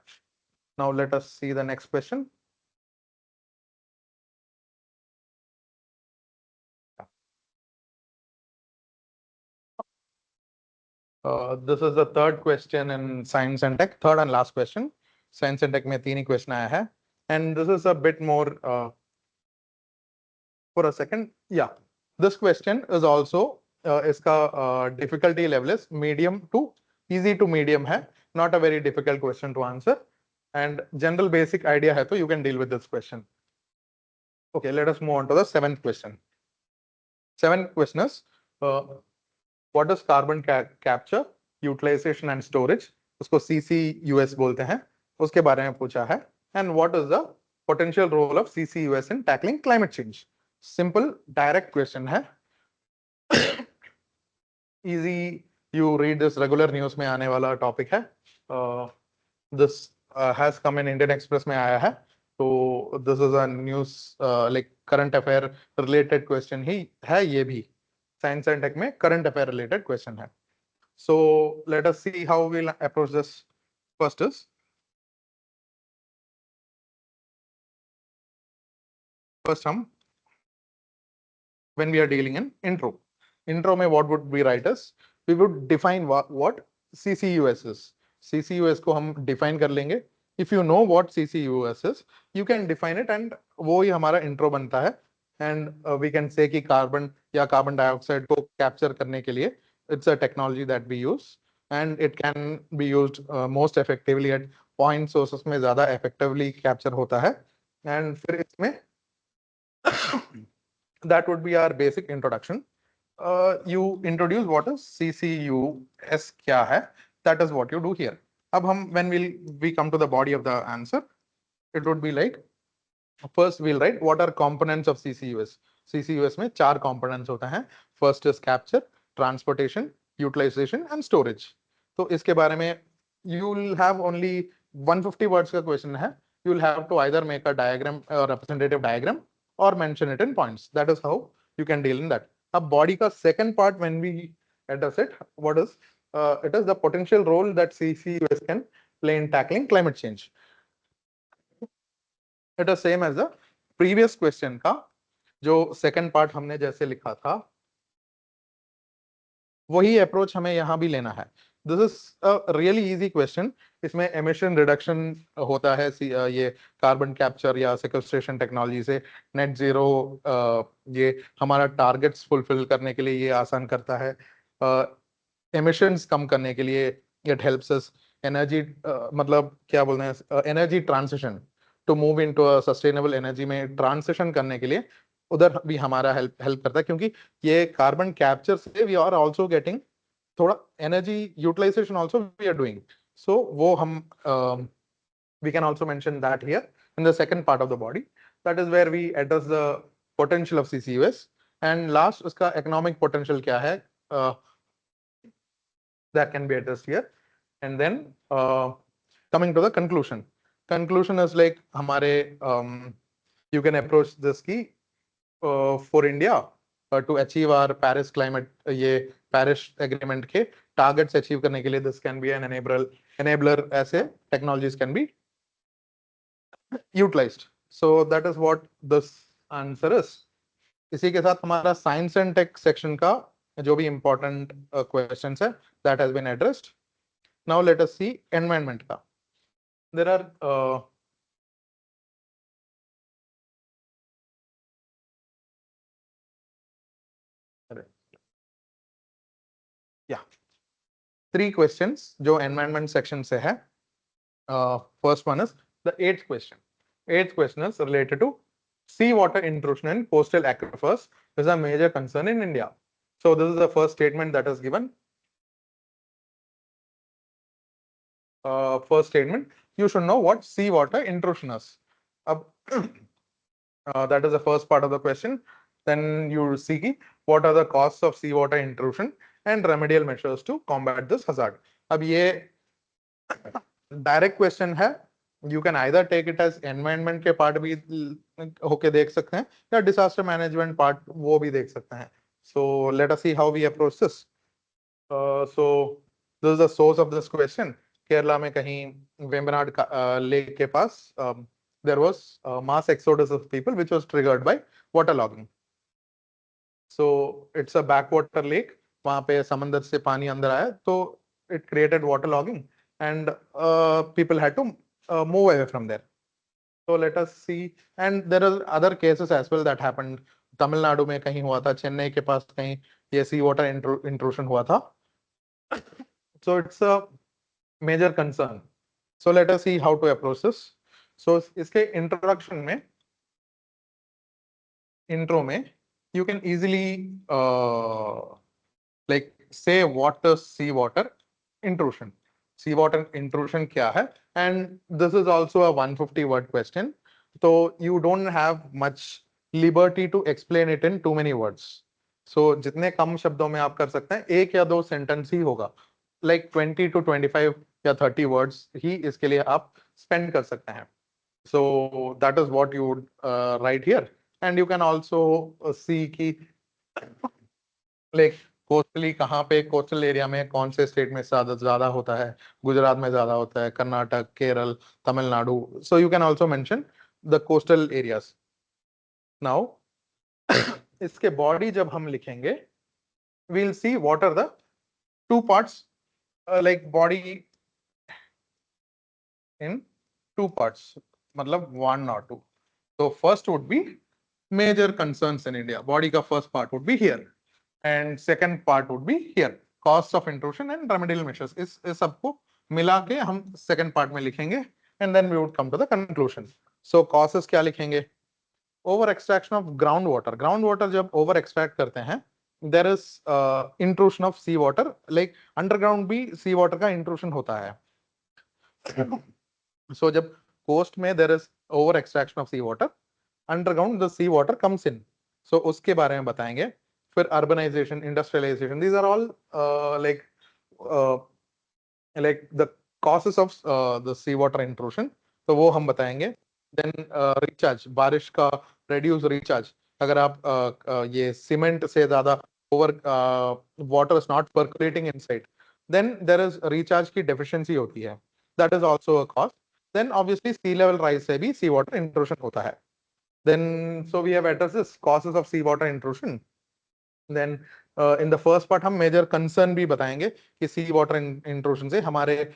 Now let us see the next question। This is the third question in science and tech, third and last question। Science and tech में 3 ही question आया है, and this is a bit more for a second, yeah, this question is also इसका difficulty level is medium to easy to medium है, not a very difficult question to answer, and general basic idea है तो you can deal with this question। Okay, let us move on to the seventh question। Seventh question is what is carbon capture, utilization and storage, उसको CCUS बोलते हैं, उसके बारे में पूछा है, and what is the potential role of CCUS in tackling climate change। Simple direct question है, easy, you read this regular news में आने वाला topic है, this has come in Indian Express में आया है, तो this is a news like current affair related question ही है ये भी। साइंस एंड टेक में करंट अफेयर रिलेटेड क्वेश्चन है. So let us see how we'll approach this. First is हम when we are dealing in intro में what would we write is we would define what CCUS is. CCUS को हम define कर लेंगे. If you know what CCUS is, you can define it and वो ही हमारा intro बनता है. And we can say कि कार्बन या कार्बन डाइऑक्साइड को कैप्चर करने के लिए it's a technology that we use and it can be used most effectively at point sources में ज़्यादा effectively capture होता है. And फिर इसमें that would be our basic introduction. You introduce what is CCUS क्या है, that is what you do here. अब हम when we come to the body of the answer, it would be like first we'll write what are components of CCUS. CCUS में 4 components होता है. First is capture, transportation, utilization and storage. तो इसके बारे में you will have only 150 words का question है. You will have to either make a diagram or representative diagram or mention it in points. That is how you can deal in that. अब body का second part when we address it, what is it is the potential role that CCUS can play in tackling climate change. It is same as the previous question का जो second part हमने जैसे लिखा था वही approach हमें यहाँ भी लेना है. This is a really easy question. इसमें emission reduction होता है ये कार्बन कैप्चर या sequestration टेक्नोलॉजी से नेट जीरो. ये हमारा टारगेट्स फुलफिल करने के लिए ये आसान करता है. emissions कम करने के लिए it helps us. एनर्जी मतलब क्या बोलते हैं energy transition to move into a sustainable energy में ट्रांसिशन करने के लिए उधर भी हमारा हेल्प करता है क्योंकि ये कार्बन कैप्चर से वी आर आल्सो गेटिंग थोड़ा energy utilisation also we are doing. So वो हम we can also mention that here in the second part of the body. That is where we address the potential of CCUS. And last उसका economic potential क्या है that can be addressed here. And then coming to the conclusion. Conclusion is like हमारे you can approach this की for India to achieve our Paris climate ये Paris agreement के targets achieve करने के लिए this can be an enabler ऐसे technologies can be utilized. So that is what this answer is. इसी के साथ हमारा science and tech section का जो भी important questions है that has been addressed. Now let us see environment का. There are yeah 3 questions जो environment section से है. First one is the 8th question. 8th question is related to seawater intrusion in coastal aquifers is a major concern in India. So this is the first statement that is given. First statement, you should know what seawater intrusion is. That is the first part of the question. Then you see what are the costs of seawater intrusion and remedial measures to combat this hazard. अब ये direct question है. You can either take it as environment के part भी होके देख सकते हैं या disaster management part वो भी देख सकते हैं. So let us see how we approach this. So this is the source of this question. Kerala में कहीं वेम्बनाड लेक के पास there was mass exodus of people which was triggered by waterlogging. So it's a backwater lake. वहाँ पे समंदर से पानी अंदर आया तो it created waterlogging and people had to move away from there. So let us see. And there are other cases as well that happened. Tamil Nadu में कहीं हुआ था, चेन्नई के पास कहीं ये sea water intrusion हुआ था. So it's a major concern. So let us see how to approach this. So इसके introduction में intro में you can easily like say what is seawater intrusion. Seawater intrusion क्या है? And this is also a 150 word question. So you don't have much liberty to explain it in too many words. So जितने कम शब्दों में आप कर सकते हैं, एक या दो सेंटेंस ही होगा. Like 20 to 25 या 30 words ही इसके लिए आप spend कर सकते हैं. So that is what you would write here. And you can also see कि लाइक कोस्टली कहाँ पे, कोस्टल एरिया में कौन से स्टेट में ज्यादा होता है, गुजरात में ज्यादा होता है, कर्नाटक, केरल, तमिलनाडु. सो you can also mention the coastal areas. Now इसके बॉडी जब हम लिखेंगे, we'll see what are the two parts, like body in two parts, matlab one or two. So first would be major concerns in India. Body ka first part would be here, and second part would be here, costs of intrusion and remedial measures. इस सबको मिला के हम second part में लिखेंगे, and then we would come to the conclusion. So causes क्या लिखेंगे? Over extraction of groundwater. Groundwater जब over extract करते हैं, there is intrusion of sea water. Like underground भी sea water का intrusion होता है. So जब coast में there is over extraction of sea water, underground the sea water comes in. So उसके बारे में बताएंगे. फिर urbanization, industrialization, these are all like the causes of the sea water intrusion. तो वो हम बताएंगे. Then recharge, बारिश का reduce recharge. अगर आप ये सीमेंट से ज्यादा over water is not percolating inside, then there is recharge की deficiency होती है. That is also a cause. Then obviously sea level rise से भी sea water intrusion होता है. Then so we have addressed this causes of sea water intrusion. Then in the first part हम major concern भी बताएंगे कि sea water intrusion से हमारे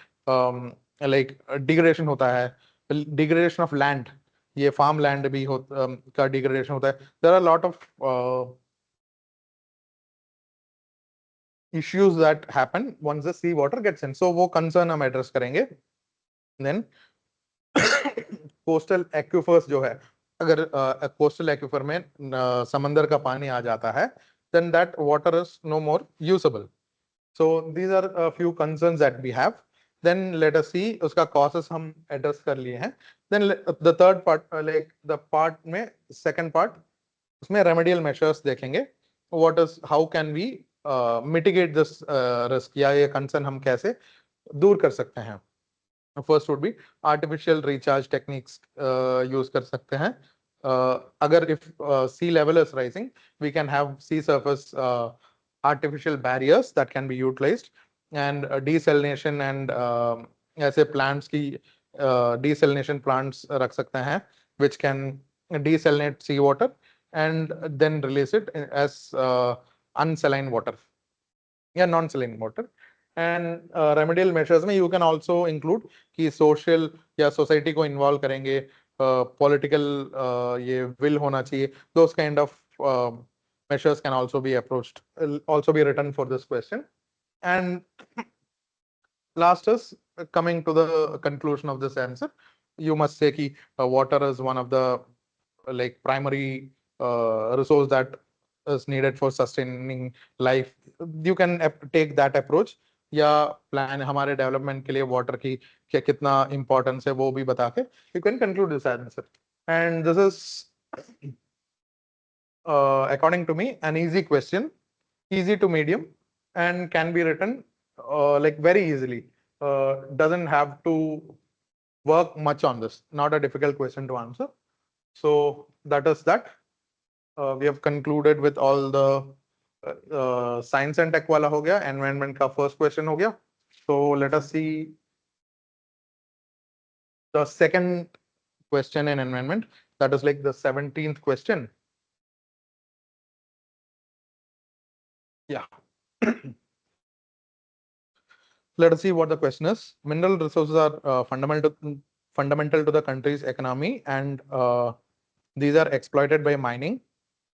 like degradation होता है, degradation of land, ये farm land भी का degradation होता है. There are a lot of issues that happen once the sea water gets in. So वो concern हम address करेंगे. Then coastal aquifers जो है, अगर coastal aquifer में समंदर का पानी आ जाता है, then that water is no more usable. So these are a few concerns that we have. Then let us see उसका causes हम address कर लिए हैं. Then the third part, like the part में second part, उसमें remedial measures देखेंगे. What is, how can we mitigate this risk, या ये concern हम कैसे दूर कर सकते हैं. First would be artificial recharge techniques use कर सकते हैं. अगर if sea level is rising, we can have sea surface artificial barriers that can be utilized, and desalination and ऐसे plants की desalination plants रख सकते हैं which can desalinate sea water and then release it as unsaline water या non-saline water. And remedial measures में you can also include कि social या society को involve करेंगे, political ये will होना चाहिए. Those kind of measures can also be approached, also be written for this question. And last is coming to the conclusion of this answer. You must say कि water is one of the like primary resource that is needed for sustaining life. You can take that approach, या plan हमारे development के लिए water की क्या कितना importance है वो भी बता के you can conclude this answer. And this is according to me an easy question, easy to medium, and can be written like very easily. Doesn't have to work much on this, not a difficult question to answer. So that is that. We have concluded with all the science and tech वाला हो गया, environment का first question हो गया. So let us see the second question in environment, that is like the 17th question. Yeah. Let us see what the question is. Mineral resources are fundamental to the country's economy, and these are exploited by mining.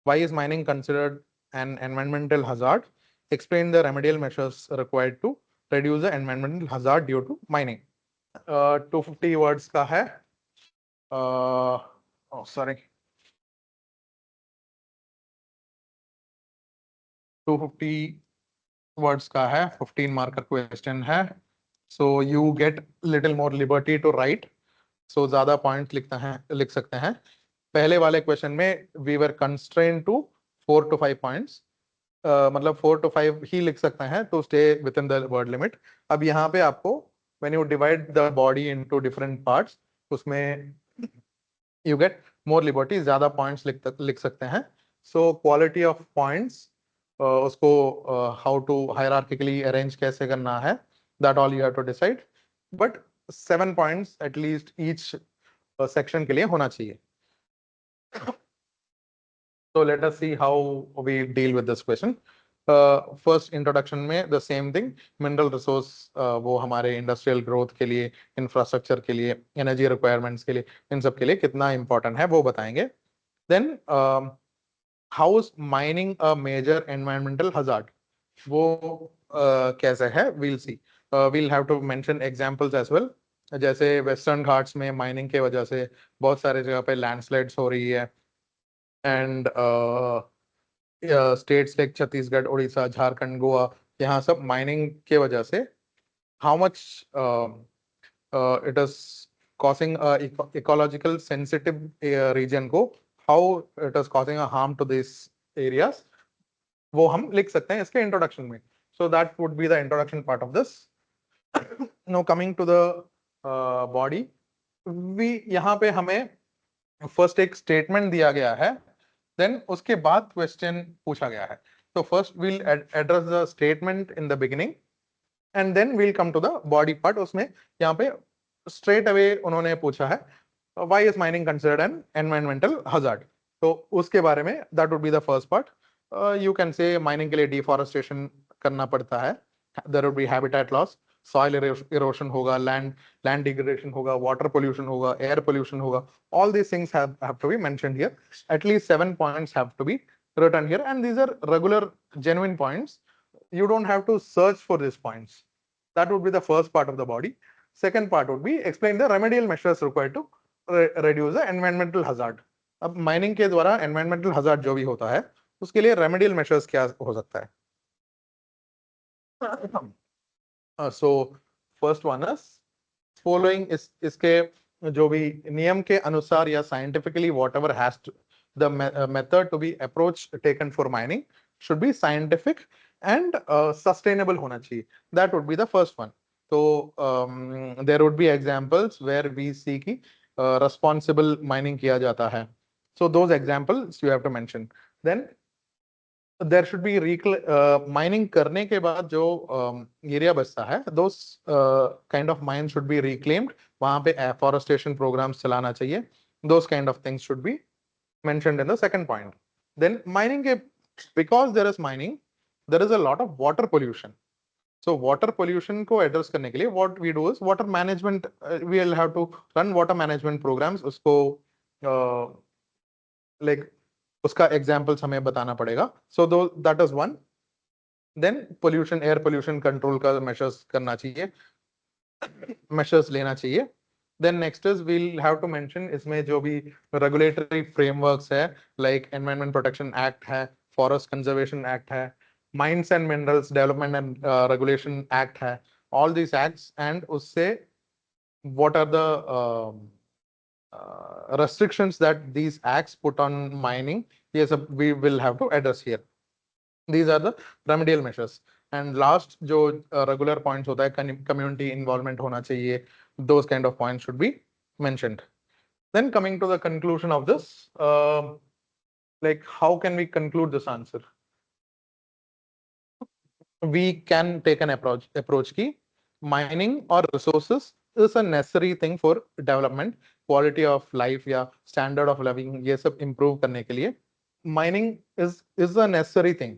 Why is mining considered an environmental hazard? Explain the remedial measures required to reduce the environmental hazard due to mining. 250 words का है. Oh, sorry. 250 words का है, 15 marker question है. So you get little more liberty to write. So ज्यादा points लिख सकते हैं. पहले वाले क्वेश्चन में we were constrained to 4 to 5 points. मतलब 4 to 5 ही लिख सकते हैं to stay within the word limit. अब यहाँ पे आपको when you divide the body into different parts, उसमें you get more liberty, ज्यादा points लिख सकते हैं. So quality of points उसको हाउ टू हायरार्किकली अरेंज कैसे करना है, that all you have to decide, but 7 points at least each section के लिए होना चाहिए. So let us see how we deal with this question. First introduction में the same thing, mineral resource वो हमारे इंडस्ट्रियल ग्रोथ के लिए, इंफ्रास्ट्रक्चर के लिए, एनर्जी रिक्वायरमेंट्स के लिए, इन सब के लिए कितना इंपॉर्टेंट है वो बताएंगे. Then how is mining a major environmental hazard, वो कैसे है we'll see. We'll have to mention examples as well. जैसे वेस्टर्न घाट्स में माइनिंग के वजह से बहुत सारे जगह पे लैंडस्लाइड्स हो रही है, and states like Chhattisgarh, Orissa, Jharkhand, Goa, यहाँ सब माइनिंग के वजह से how much it is causing a ecological sensitive region को, how it is causing a harm to these areas, वो हम लिख सकते हैं इसके इंट्रोडक्शन में. So that would be the introduction part of this. Now coming to the body, यहाँ पे हमें फर्स्ट एक स्टेटमेंट दिया गया है, देन उसके बाद क्वेश्चन पूछा गया है. तो first we'll address the statement in the beginning and then we'll come to the body part. उसमें यहाँ पे स्ट्रेट अवे उन्होंने पूछा है why is mining considered an environmental hazard. तो उसके बारे में that would be the first part. You can say mining के लिए डिफॉरेस्टेशन करना पड़ता है, there would be habitat loss, soil erosion होगा, लैंड डिग्रेडेशन होगा, वाटर पोल्यूशन होगा, एयर पोल्यूशन होगा. All these things have to be mentioned here. At least 7 points have to be written here, and these are regular genuine points. You don't have to search for these points. That would be the first part of the body. Second part would be explain the remedial measures required to reduce the environmental hazard. अब mining के द्वारा environmental hazard जो भी होता है उसके लिए remedial measures क्या हो सकता है. So first one is following इसके जो भी नियम के अनुसार या scientifically whatever has to the method to be approach taken for mining should be scientific and sustainable होना चाहिए. That would be the first one. So there would be examples where we see कि responsible mining किया जाता है. So those examples you have to mention. Then there should be mining करने के बाद जो एरिया बचता है, those kind of mines should be reclaimed. वहां पे afforestation programs चलाना चाहिए. Those kind of things should be mentioned in the second point. Then mining के, because there is mining, there is a lot of water pollution. So water pollution को address करने के लिए what we do is water management. We will have to run water management programs. उसको like उसका examples हमें बताना पड़ेगा. So that is one. Then pollution, air pollution control का मेजर्स करना चाहिए, मेजर्स लेना चाहिए. Then next is we'll have to mention इसमें जो भी रेगुलेटरी फ्रेमवर्क्स है, लाइक एनवायरमेंट प्रोटेक्शन एक्ट है, फॉरेस्ट कंजर्वेशन एक्ट है, mines and minerals development and regulation act है, ऑल दीज एक्ट्स, एंड उससे what are the restrictions that these acts put on mining. Yes, we will have to address here. These are the remedial measures. And last जो regular points होता है, community involvement होना चाहिए. Those kind of points should be mentioned. Then coming to the conclusion of this, like how can we conclude this answer? We can take an approach की mining or resources is a necessary thing for development, quality of life या standard of living, ये सब improve करने के लिए mining is a necessary thing.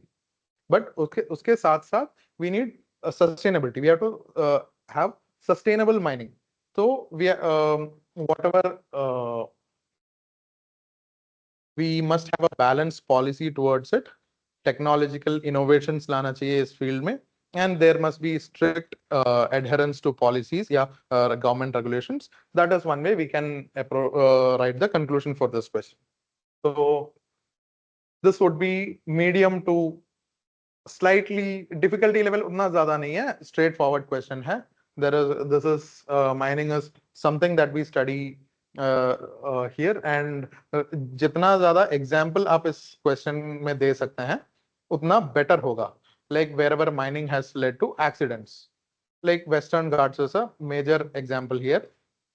But उसके साथ साथ we need sustainability. We have to have sustainable mining. So we whatever we must have a balanced policy towards it. Technological innovations लाना चाहिए इस field में, and there must be strict adherence to policies, government regulations. That is one way we can write the conclusion for this question. So this would be medium to slightly difficulty level, उतना ज़्यादा नहीं है, straightforward question है. This is mining is something that we study here, and जितना ज़्यादा example आप इस question में दे सकते हैं उतना better होगा. Like wherever mining has led to accidents, like Western Ghats is a major example here.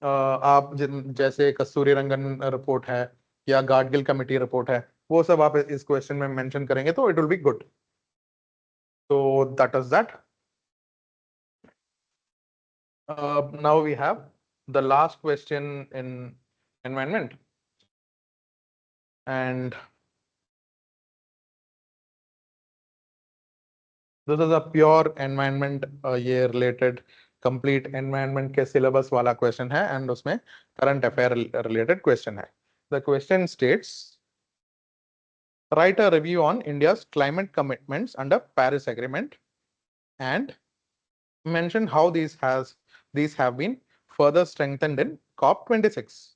आप जैसे कस्तूरी रंगन रिपोर्ट है या गाडगिल कमेटी रिपोर्ट है, वो सब आप इस क्वेश्चन में मेंशन करेंगे तो it will be good. So that is that. Now we have the last question in environment, and this is a pure environment ये related complete environment के syllabus वाला question है, and उसमें current affair related question है. The question states, write a review on India's climate commitments under Paris Agreement and mention how these have been further strengthened in COP26.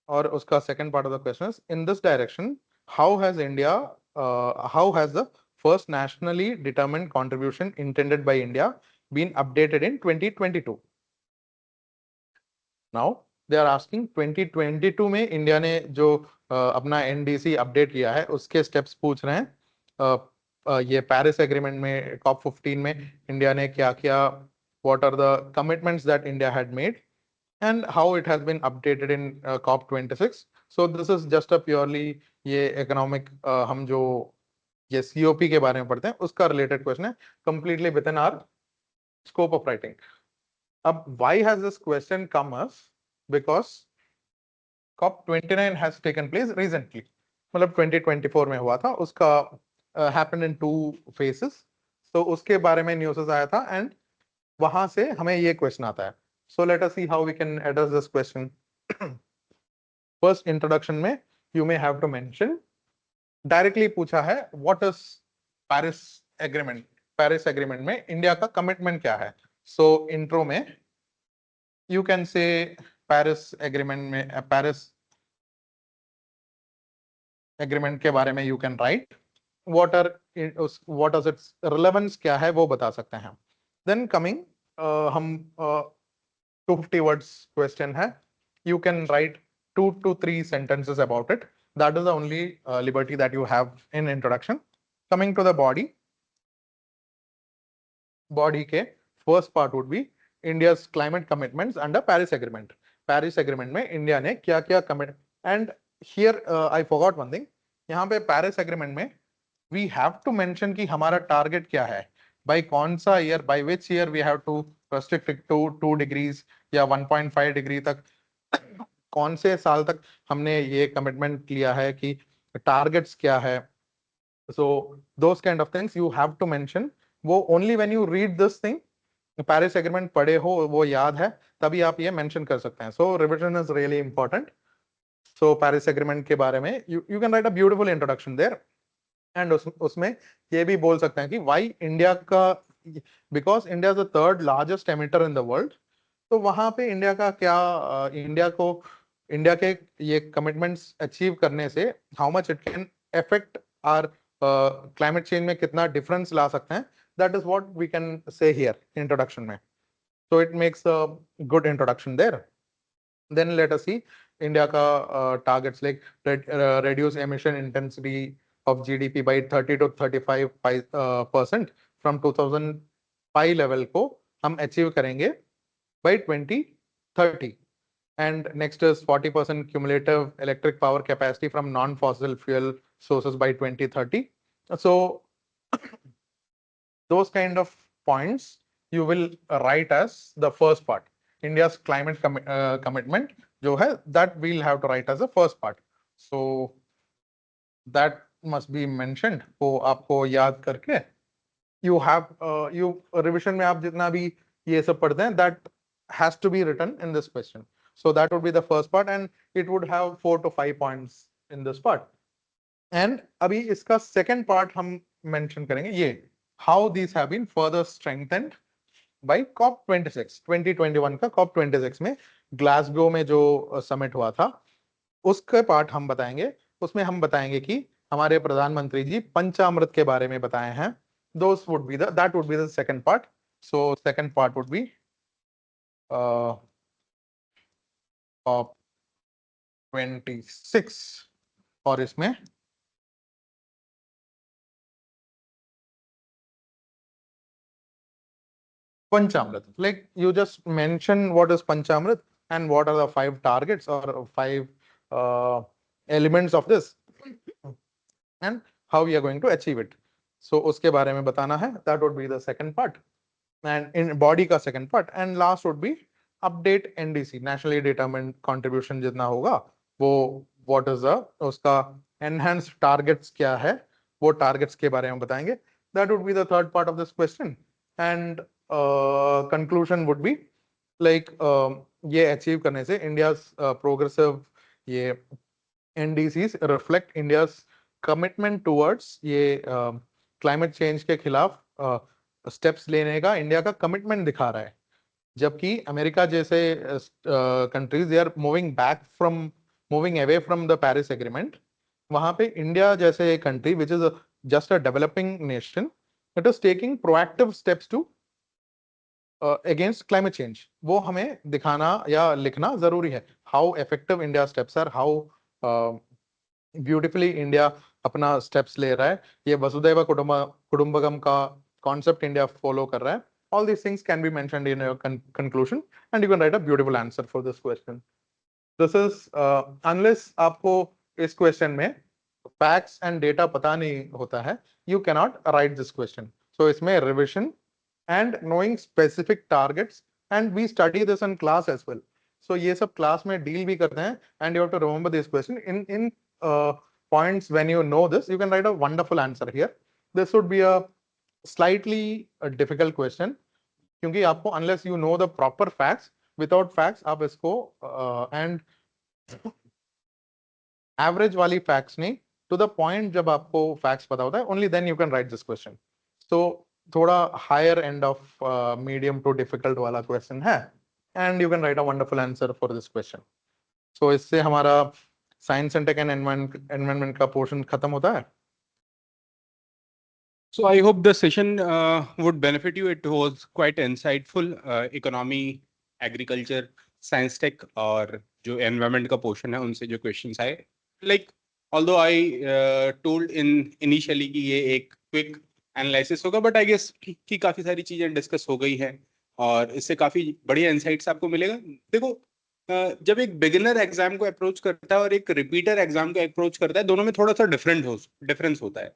और उसका second part of the question is, in this direction, how has the first nationally determined contribution intended by India been updated in 2022? Now they are asking 2022 में India ने जो अपना NDC update किया है उसके steps पूछ रहे हैं. ये पेरिस एग्रीमेंट में COP15 में इंडिया ने क्या किया, what are the commitments that India had made and how it has been updated in COP26. So this is just a purely ये economic हम जो ये COP के बारे में पढ़ते हैं उसका related question है, completely within our scope of writing. अब why has this question come us? Because COP29 has taken place recently. मतलब 2024 में हुआ था, उसका happened in 2 phases. So उसके बारे में न्यूज़ आया था and वहां से हमें ये क्वेश्चन आता है. So let us see how we can address this question. First introduction में you may have to mention, directly पूछा है what is Paris Agreement. Paris Agreement में इंडिया का कमिटमेंट क्या है. So intro में you can say Paris Agreement में Paris Agreement के बारे में you can write what is its relevance क्या है वो बता सकते हैं. Then coming हम 250 words question है, you can write 2 to 3 sentences about it. That is the only liberty that you have in introduction. Coming to the body के first part would be India's climate commitments under Paris Agreement. Paris Agreement में India ने क्या क्या commit, and here I forgot one thing. यहाँ पे Paris Agreement में we have to mention कि हमारा target क्या है, by कौन सा year, by which year we have to restrict it to 2 degrees या 1.5 डिग्री तक, कौन से साल तक हमने ये कमिटमेंट लिया है कि टारगेट्स क्या है. So those kind of things you have to mention. वो only when you read this thing, Paris Agreement पढ़े हो, वो याद है, तभी आप ये mention कर सकते हैं. So revision is really important. So Paris Agreement के बारे में you can write a beautiful introduction there. And उसमें ये भी बोल सकते हैं कि why इंडिया का, because India is the 3rd largest emitter in the world. तो वहां पे इंडिया का क्या, इंडिया के ये कमिटमेंट्स अचीव करने से how much it can affect our climate change में कितना डिफरेंस ला सकते हैं, that is what we can say here introduction में. So it makes a good introduction there. Then let us see India का targets like reduce emission intensity of GDP by 30 to 35% from 2005 level को हम achieve करेंगे by 2030. And next is 40% cumulative electric power capacity from non-fossil fuel sources by 2030. So those kind of points you will write as the first part. India's climate commitment जो है, that we'll have to write as the first part. So that must be mentioned. वो आपको याद करके you have you revision में आप जितना भी ये सब पढ़ते हैं, that has to be written in this question. So that would be the first part and it would have 4 to 5 points in this part. And अभी इसका second part हम mention करेंगे ये, how these have been further strengthened by COP26. 2021 का COP26 में Glasgow में जो summit हुआ था उसके पार्ट हम बताएंगे. उसमें हम बताएंगे कि हमारे प्रधानमंत्री जी पंचामृत के बारे में बताए हैं. That would be the second part. So second part would be COP26 और इसमें Panchamrit. Like you just mention what is Panchamrit and what are the 5 targets or 5 elements of this and how we are going to achieve it. सो उसके बारे में बताना है, that would be the second part, and in body का second part, and last would be update NDC, nationally determined contribution जितना होगा वो what is the उसका एनहांस टारगेट्स क्या है, वो टारगेट्स के बारे में बताएंगे। That would be the third part of this question, and conclusion would be like ये अचीव करने से इंडिया प्रोग्रेसिव ये NDCs reflect India commitment towards ये क्लाइमेट चेंज के खिलाफ स्टेप्स लेने का इंडिया का कमिटमेंट दिखा रहा है, जबकि अमेरिका जैसे countries they are moving away from the Paris agreement, वहां पे इंडिया जैसे country which is just a developing nation, it is taking proactive steps to against climate change. वो हमें दिखाना या लिखना जरूरी है, how effective India steps are, how beautifully India अपना स्टेप्स ले रहा है, ये वसुधैव कुटुंबकम का कॉन्सेप्ट इंडिया फॉलो कर रहा है। All these things can be mentioned in your conclusion, and you can write a beautiful answer for this question. This is unless आपको इस question में facts and data पता नहीं होता है, you cannot write this question. So इसमें revision and knowing specific targets, and we study this in class as well. So ये सब class में deal भी करते हैं, and you have to remember this question in points. When you know this, you can write a wonderful answer here. This would be a slightly difficult question, क्योंकि आपको unless you know the proper facts, without facts आप इसको and average वाली facts नहीं, to the point जब आपको facts पता होता है, only then you can write this question. So थोड़ा higher end of medium to difficult वाला question है, and you can write a wonderful answer for this question. So इससे हमारा science and tech and environment का portion खत्म होता है। So I hope the session would benefit you. It was quite insightful. Economy, agriculture, science tech और जो environment का portion है उनसे जो questions आए, like although I told initially कि ये एक quick analysis होगा, but I guess कि काफी सारी चीजें discuss हो गई हैं और इससे काफी बढ़िया insights आपको मिलेगा। देखो जब एक बिगिनर एग्जाम को अप्रोच करता है और एक रिपीटर एग्जाम को अप्रोच करता है, दोनों में थोड़ा सा डिफरेंस होता है।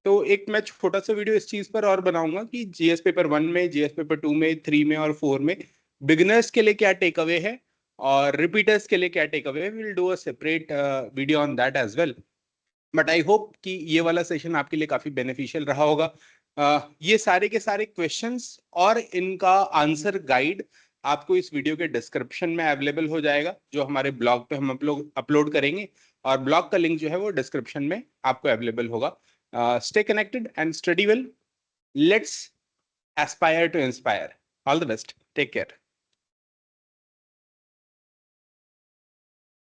तो एक मैं छोटा सा वीडियो इस चीज पर और बनाऊंगा कि जीएस पेपर 1 में, जीएस पेपर 2 में, 3 में और 4 में बिगिनर्स के लिए क्या टेक अवे है और रिपीटर्स के लिए क्या टेक अवे है। Will do a separate video on that as well. But I hope कि ये वाला सेशन आपके लिए काफी बेनिफिशियल रहा होगा। ये सारे के सारे क्वेश्चंस और इनका आंसर गाइड आपको इस वीडियो के डिस्क्रिप्शन में अवेलेबल हो जाएगा, जो हमारे ब्लॉग पे हम अपलोड करेंगे, और ब्लॉग का लिंक जो है वो डिस्क्रिप्शन में आपको अवेलेबल होगा। Stay connected and study well. Let's aspire to inspire. All the best. Take care.